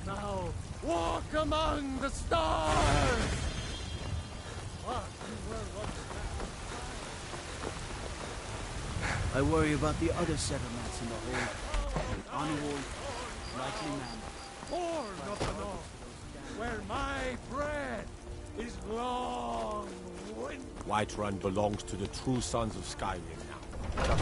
Now, walk among the stars! I worry about the other settlements in the whole unwalled, likely manner. Born of the north, where my bread is long wind. Whiterun belongs to the true sons of Skyrim now.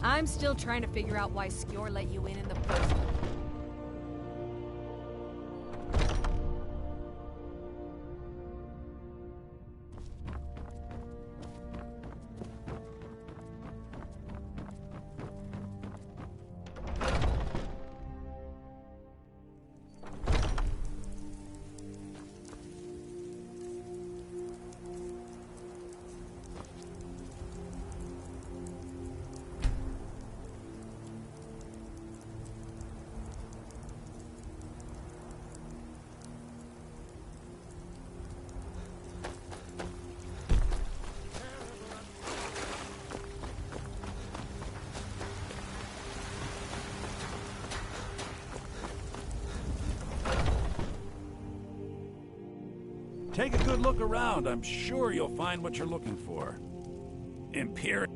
I'm still trying to figure out why Skjor let you in the first place. Take a good look around. I'm sure you'll find what you're looking for. Imperial.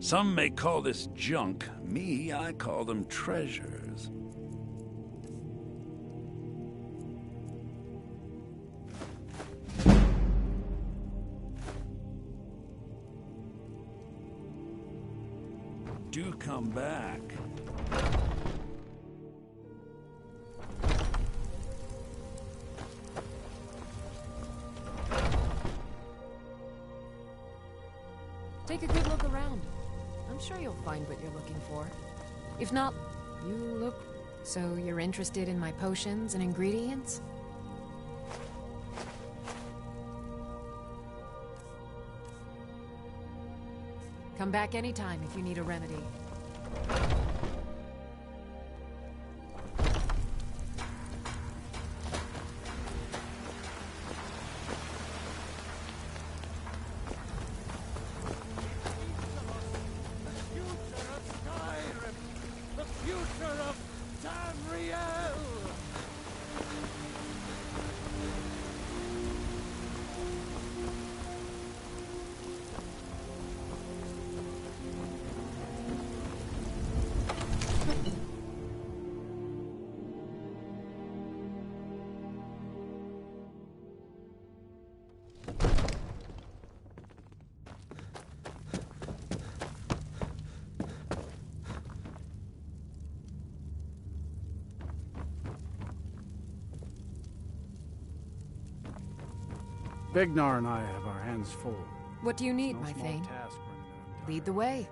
Some may call this junk. Me, I call them treasures. Do come back. Take a good look around. I'm sure you'll find what you're looking for. If not, you look... So you're interested in my potions and ingredients? Come back anytime if you need a remedy. The future of Tamriel! Bignar and I have our hands full. What do you need, No my small Thane? task running out of time. Lead the way.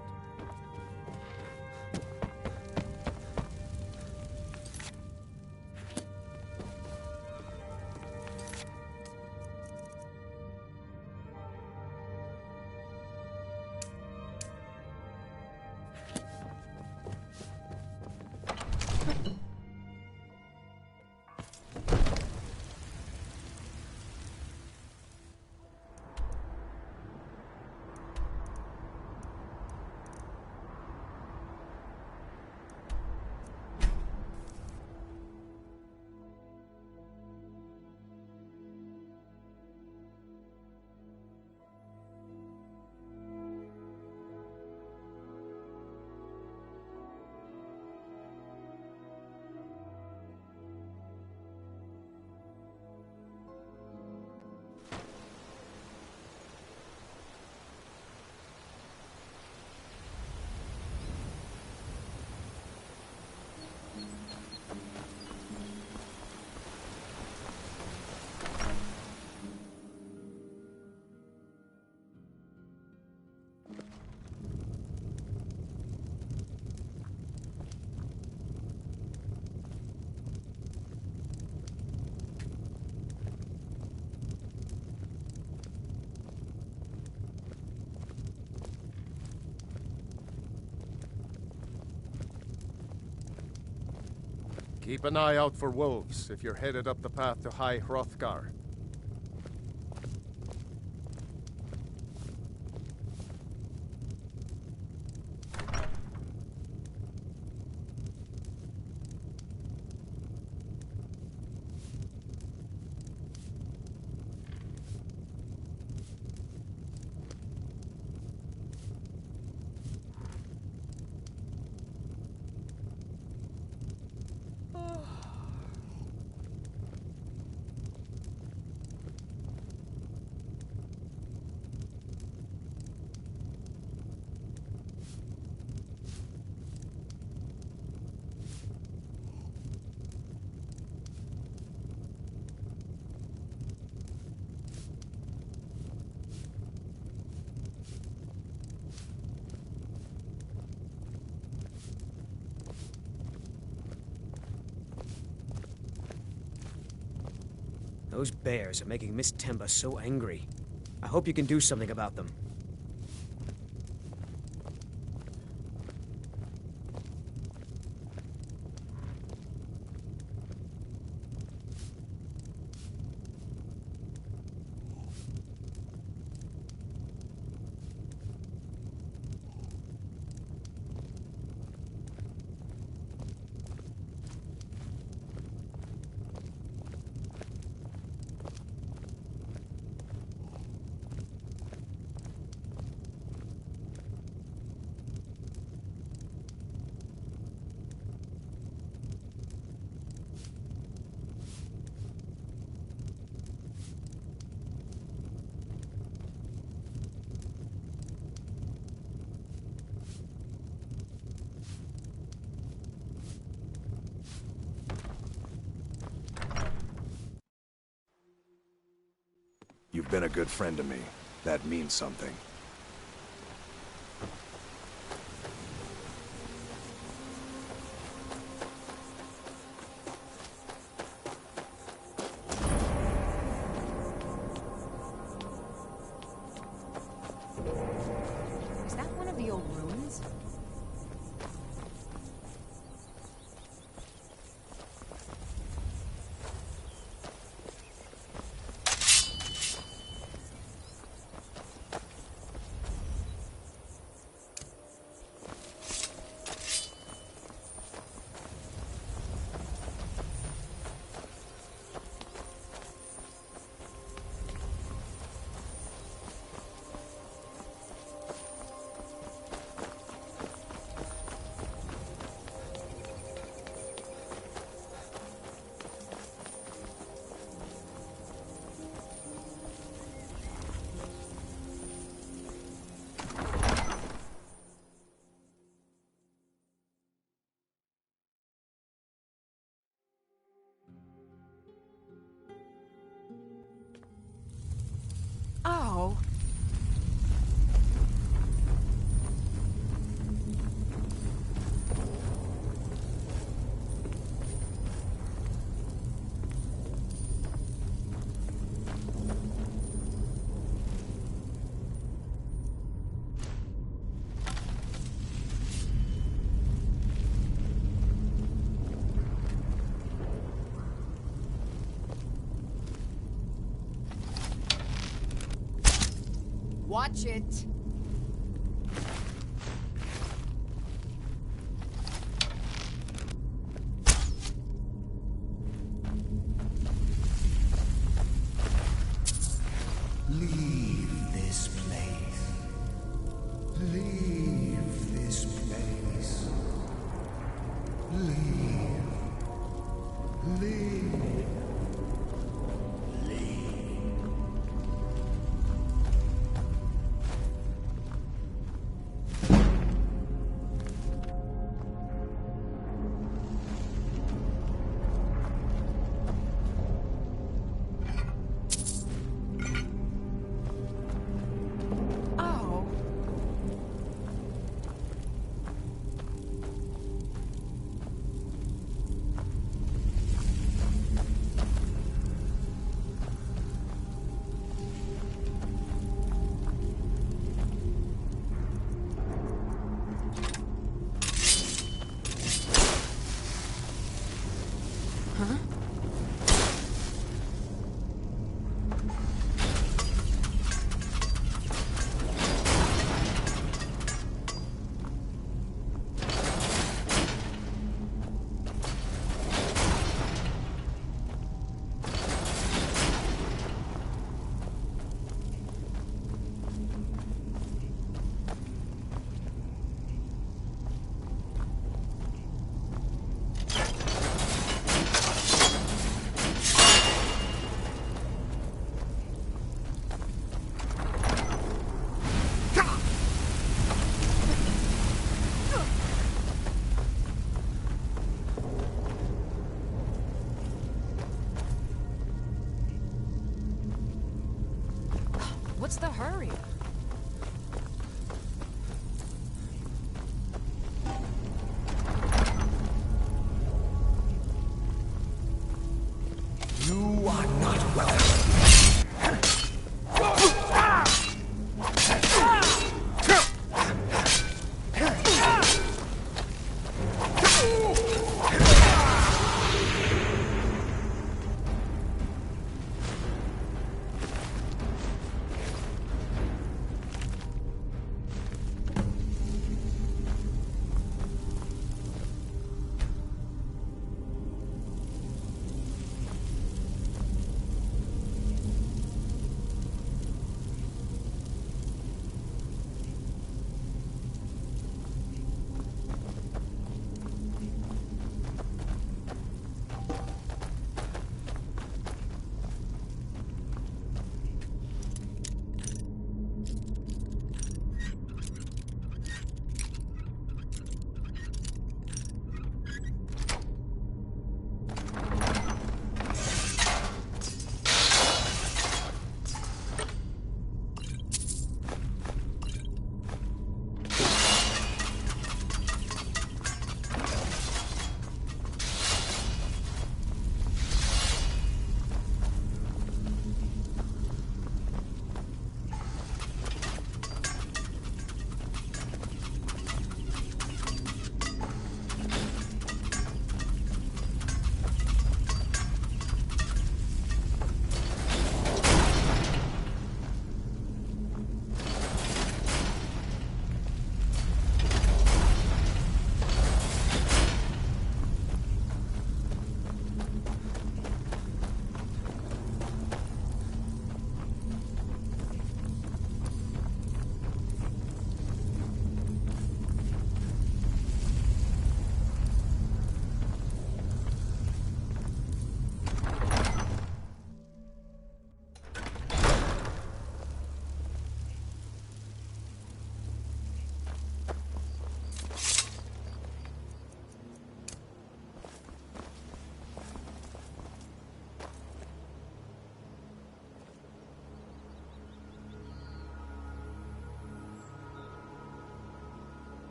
Keep an eye out for wolves if you're headed up the path to High Hrothgar. Those bears are making Miss Temba so angry. I hope you can do something about them. You've been a good friend to me. That means something. Is that one of the old ruins? Oh. Watch it. Leave this place. Leave this place. Leave. Leave. What's the hurry? You are not welcome.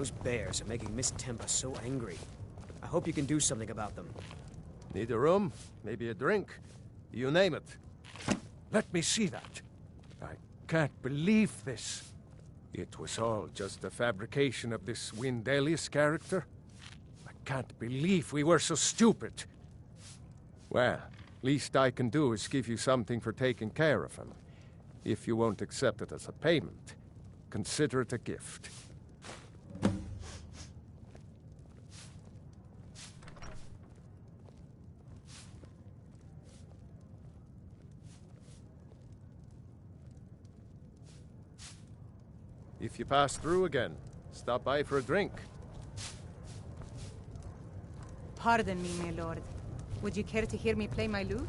Those bears are making Miss Tempa so angry. I hope you can do something about them. Need a room? Maybe a drink? You name it. Let me see that. I can't believe this. It was all just a fabrication of this Windelius character? I can't believe we were so stupid. Well, least I can do is give you something for taking care of him. If you won't accept it as a payment, consider it a gift. If you pass through again, stop by for a drink. Pardon me, my lord. Would you care to hear me play my lute?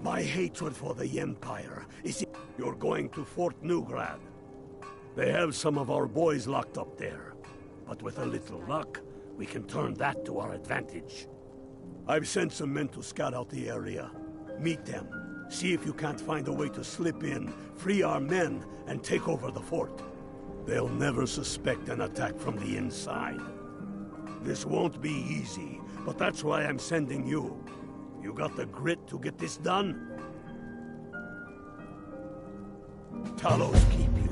My hatred for the Empire is... You're going to Fort Newgrad. They have some of our boys locked up there. But with a little luck, we can turn that to our advantage. I've sent some men to scout out the area. Meet them. See if you can't find a way to slip in, free our men, and take over the fort. They'll never suspect an attack from the inside. This won't be easy, but that's why I'm sending you. You got the grit to get this done? Talos keep you.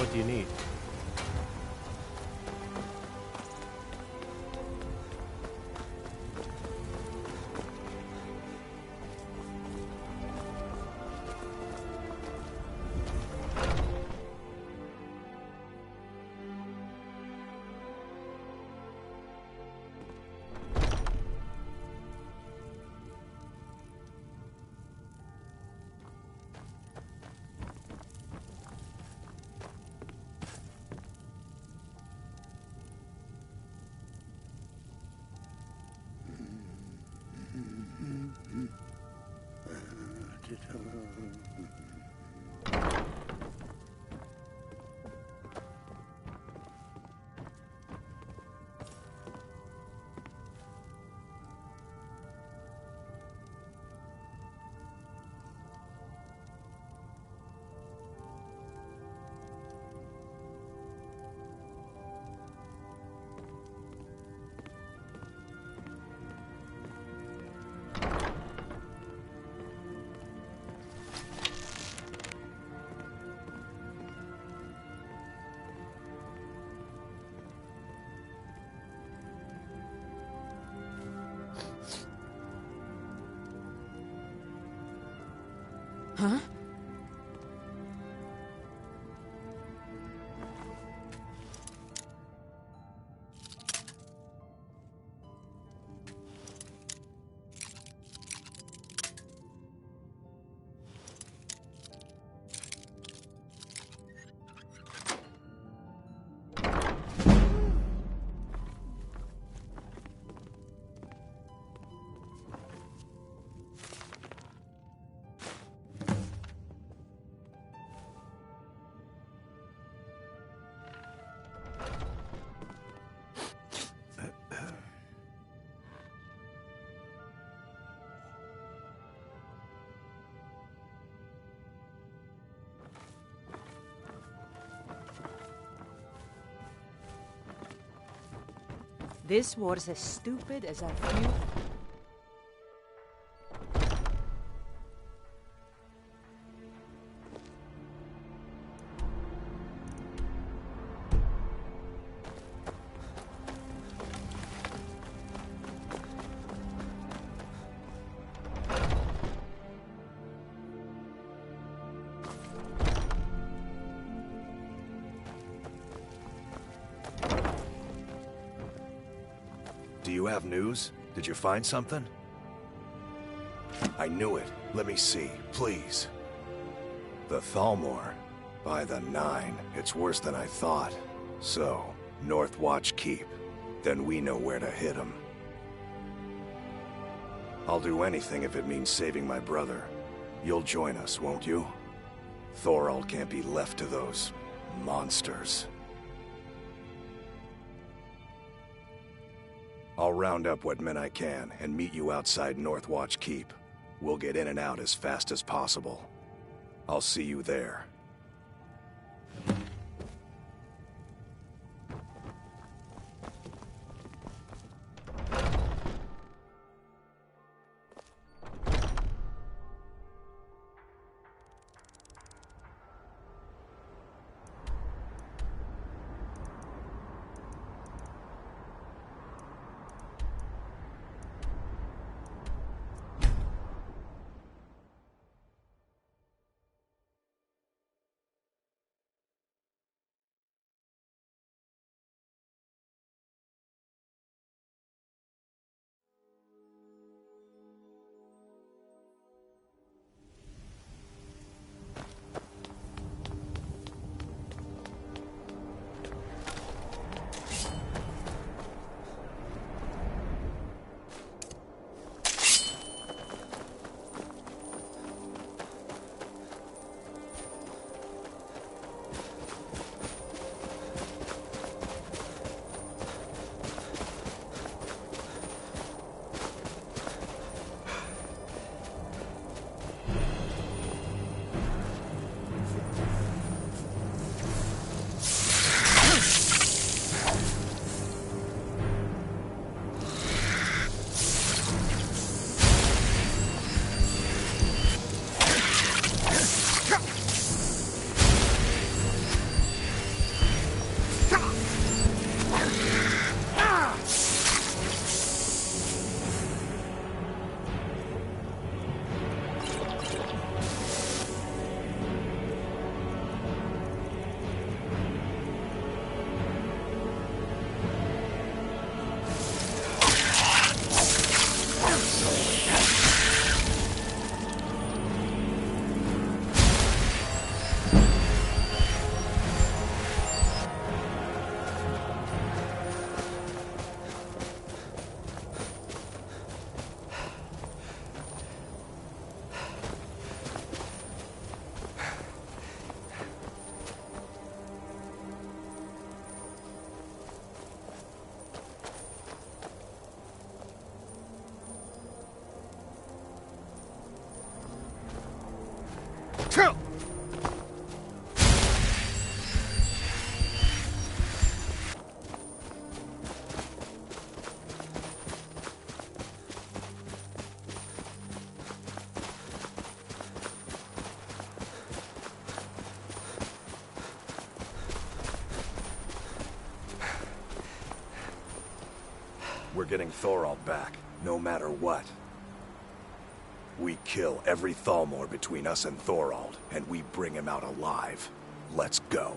What do you need? Huh? This was as stupid as a few... Do you have news? Did you find something? I knew it. Let me see, please. The Thalmor. By the 9. It's worse than I thought. So, North Watch Keep. Then we know where to hit him. I'll do anything if it means saving my brother. You'll join us, won't you? Thorald can't be left to those... monsters. I'll round up what men I can and meet you outside Northwatch Keep. We'll get in and out as fast as possible. I'll see you there. We're getting Thorald back, no matter what. We kill every Thalmor between us and Thorald, and we bring him out alive. Let's go.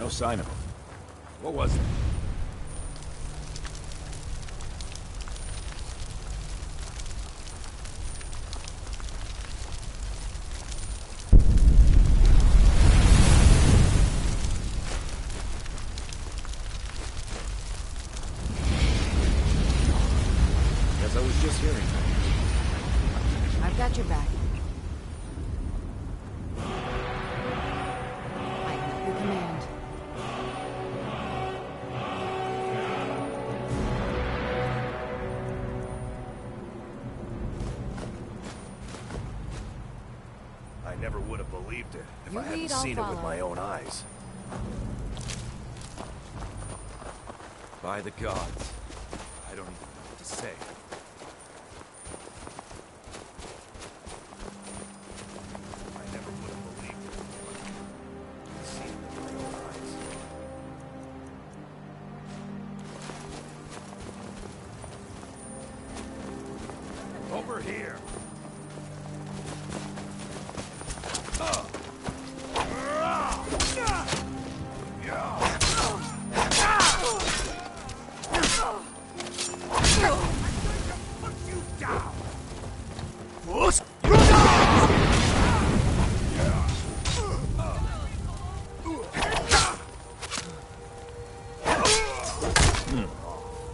Sign of him. What was it? Guess I was just hearing that. I've got your back. I am at your command. I never would have believed it if You I hadn't lead, I'll seen it with follow. my own eyes. By the gods. I don't even know what to say. I never would have believed it if I hadn't seen it with my own eyes. Over here.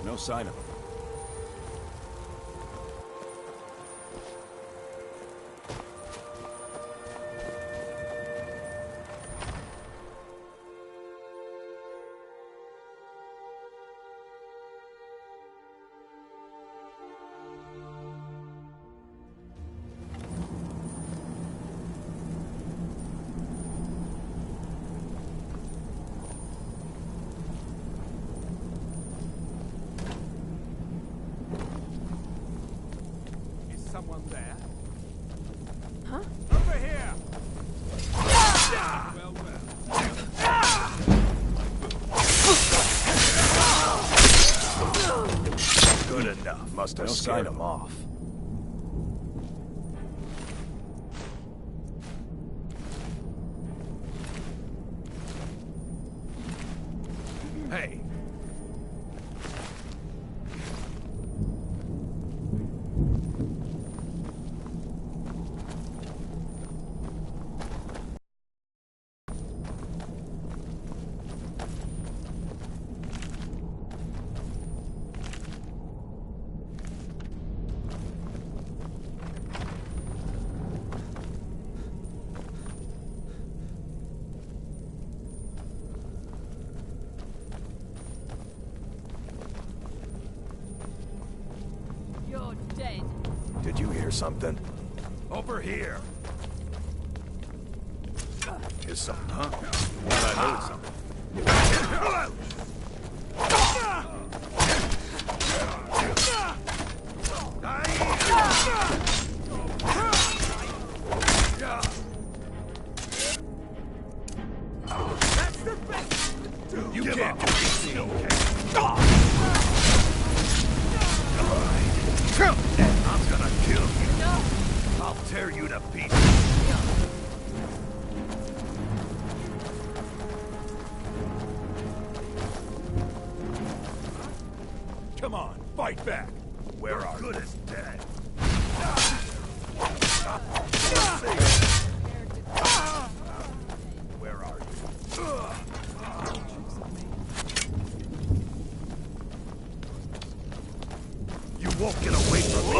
No sign of him. Someone there? Huh? Over here! Well, well. Good enough. Must have scared him off. Hey. You're dead. Did you hear something? Over here. Is something, huh? Thought I heard something. That's the best! You can't do this, okay? And I'm gonna kill you. I'll tear you to pieces. Come on, fight back. Where are good as dead? Where are you? You won't get away from me.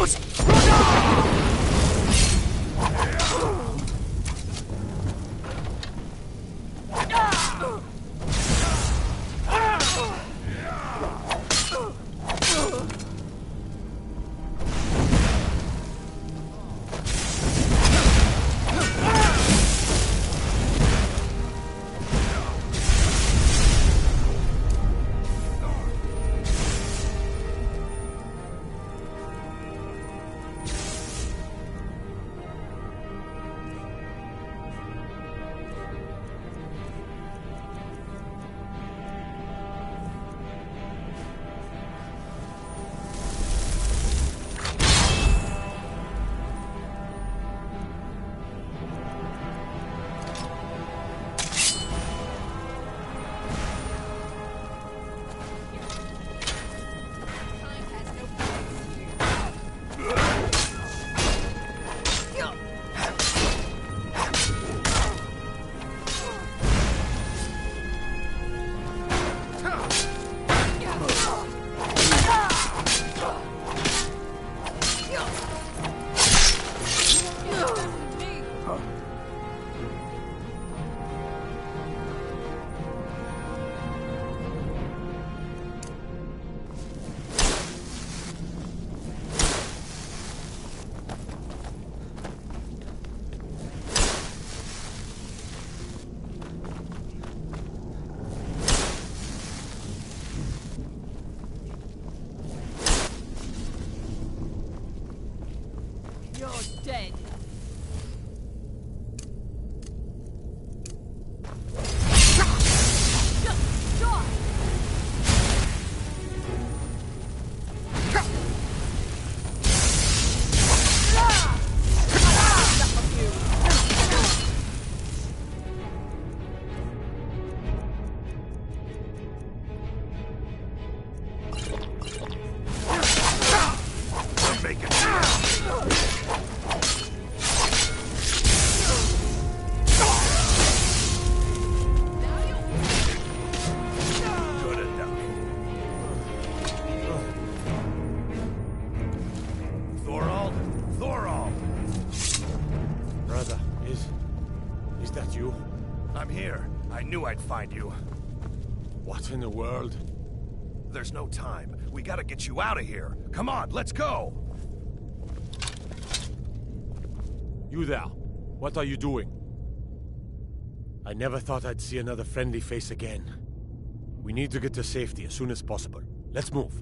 You're dead. that you? I'm here. I knew I'd find you. What in the world? There's no time. We gotta get you out of here. Come on, let's go! You there. What are you doing? I never thought I'd see another friendly face again. We need to get to safety as soon as possible. Let's move.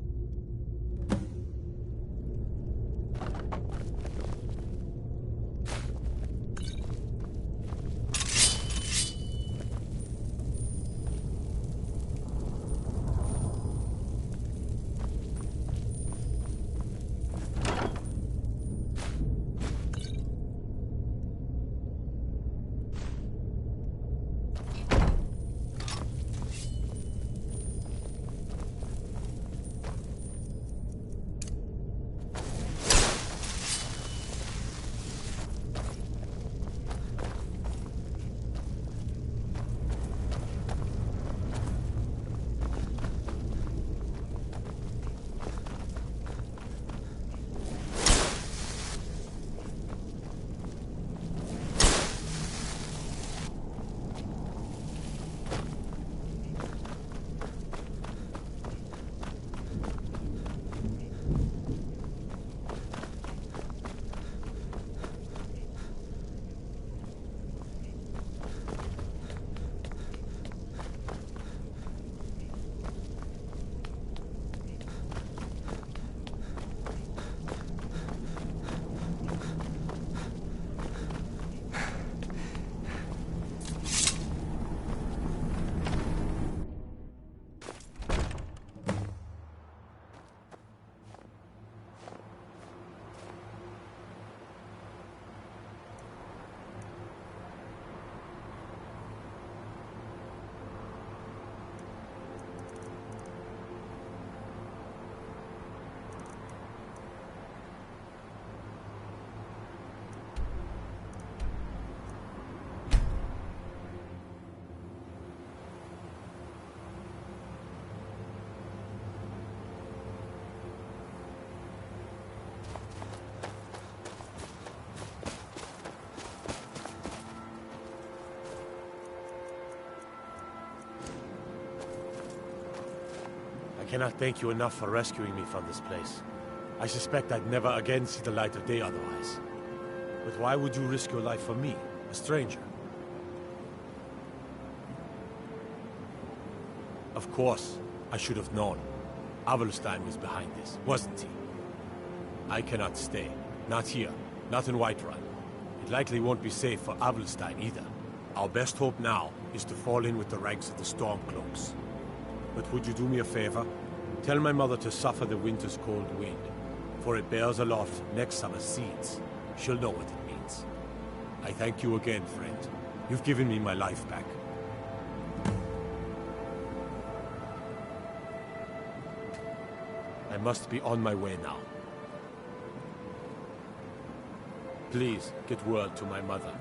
I cannot thank you enough for rescuing me from this place. I suspect I'd never again see the light of day otherwise. But why would you risk your life for me, a stranger? Of course, I should have known. Avelstein was behind this, wasn't he? I cannot stay. Not here. Not in Whiterun. It likely won't be safe for Avelstein either. Our best hope now is to fall in with the ranks of the Stormcloaks. But would you do me a favor? Tell my mother to suffer the winter's cold wind, for it bears aloft next summer's seeds. She'll know what it means. I thank you again, friend. You've given me my life back. I must be on my way now. Please, get word to my mother.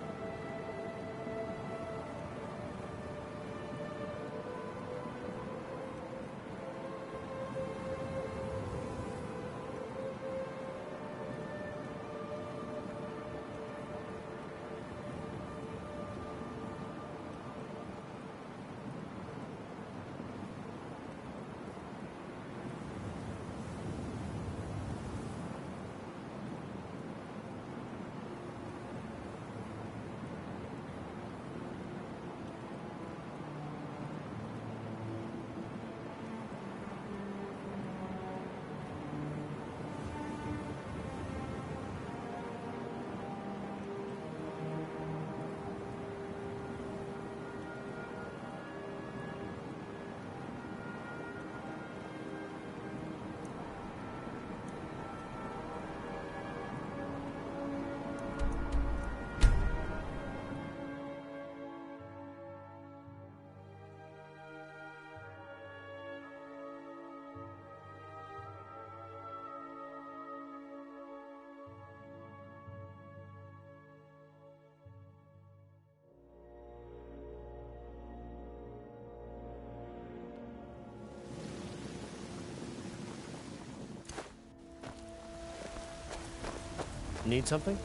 Need something?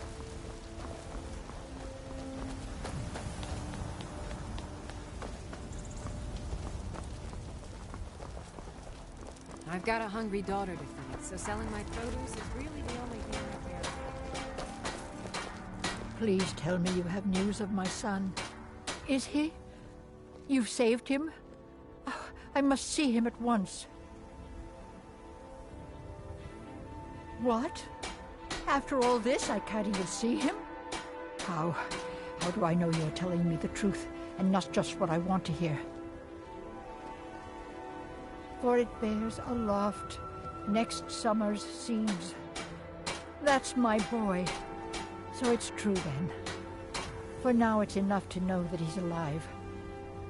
I've got a hungry daughter to feed, so selling my produce is really the only thing I care about. Please tell me you have news of my son. Is he? You've saved him? Oh, I must see him at once. What? After all this, I can't even see him? How do I know you're telling me the truth and not just what I want to hear? For it bears aloft next summer's seeds. That's my boy. So it's true then. For now it's enough to know that he's alive.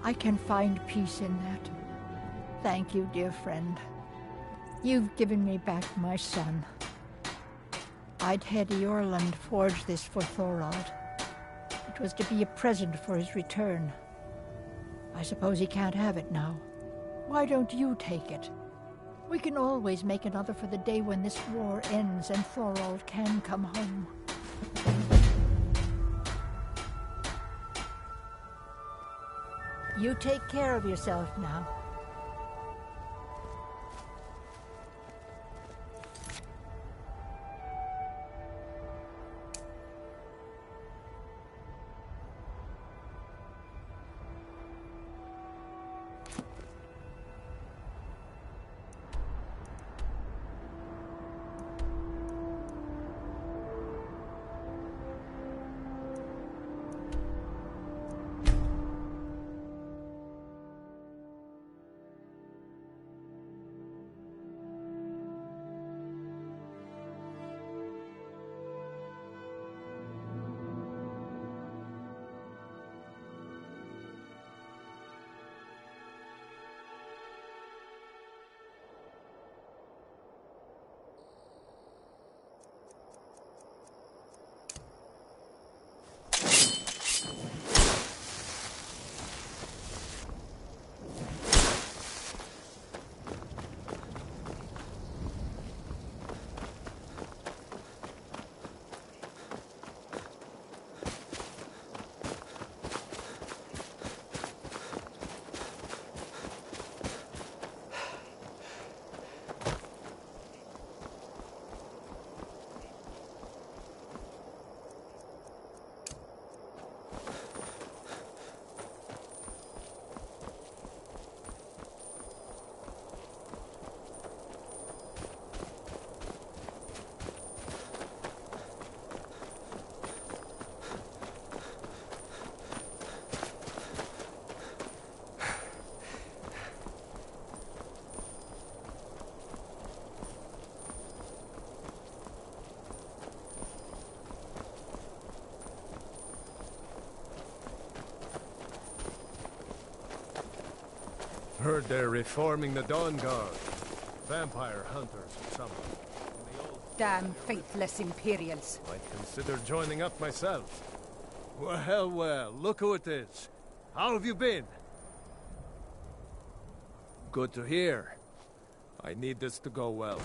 I can find peace in that. Thank you, dear friend. You've given me back my son. I'd had Eorlund forge this for Thorald. It was to be a present for his return. I suppose he can't have it now. Why don't you take it? We can always make another for the day when this war ends and Thorald can come home. You take care of yourself now. Heard they're reforming the Dawn Guard. Vampire hunters or something. Damn faithless Imperials. Might consider joining up myself. Well, well, look who it is. How have you been? Good to hear. I need this to go well.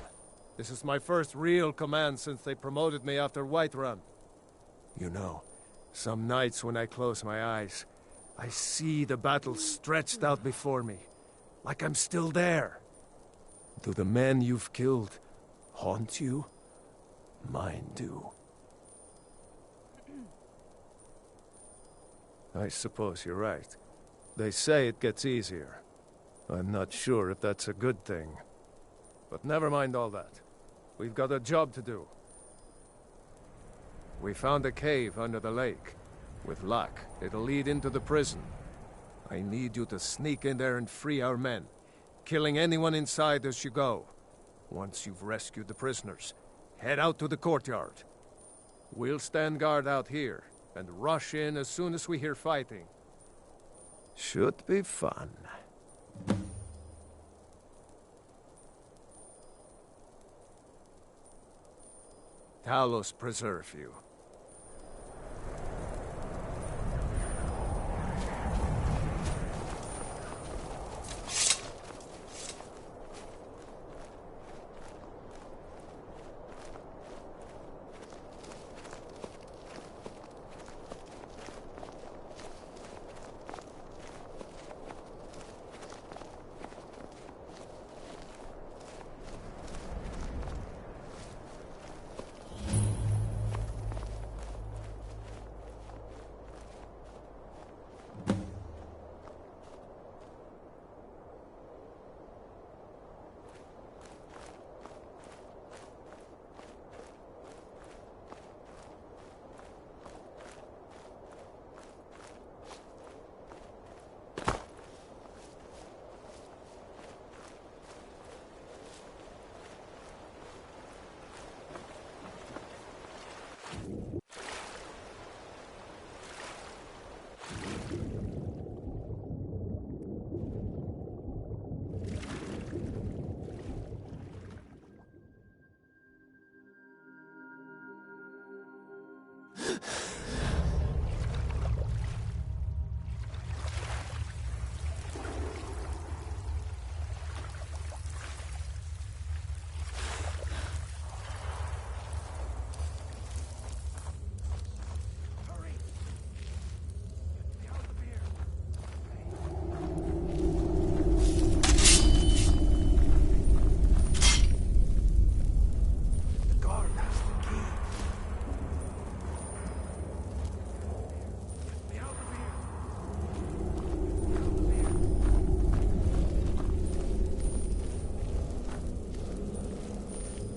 This is my first real command since they promoted me after Whiterun. You know, some nights when I close my eyes, I see the battle stretched out before me, like I'm still there. Do the men you've killed haunt you? Mine do. I suppose you're right. They say it gets easier. I'm not sure if that's a good thing. But never mind all that. We've got a job to do. We found a cave under the lake. With luck, it'll lead into the prison. I need you to sneak in there and free our men, killing anyone inside as you go. Once you've rescued the prisoners, head out to the courtyard. We'll stand guard out here and rush in as soon as we hear fighting. Should be fun. Talos preserve you.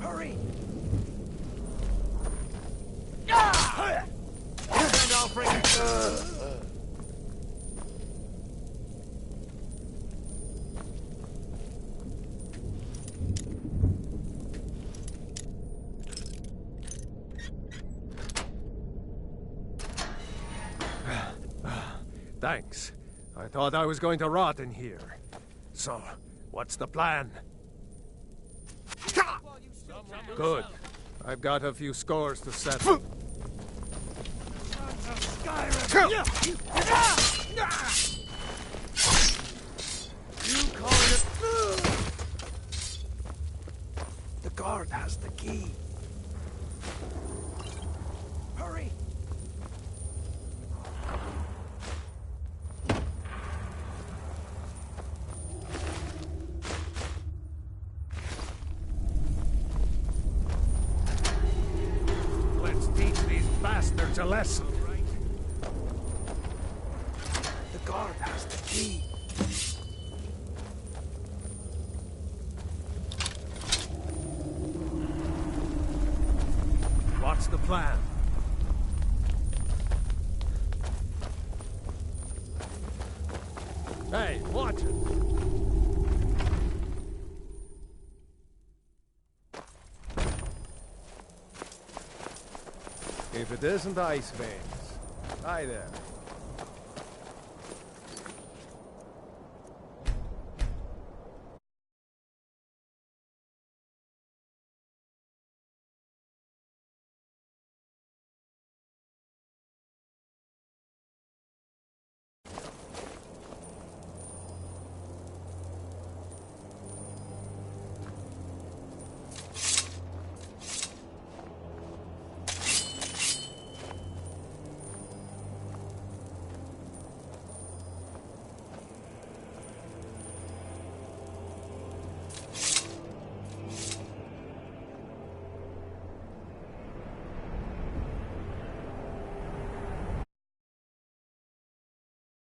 Hurry! And I'll bring it. Thanks. I thought I was going to rot in here. So, what's the plan? Good. I've got a few scores to settle. Skyrim! You call it The guard has the key. Hurry! Let's teach these bastards a lesson. The guard has the key. What's the plan? Hey, watch it! If it isn't ice veins. Hi there.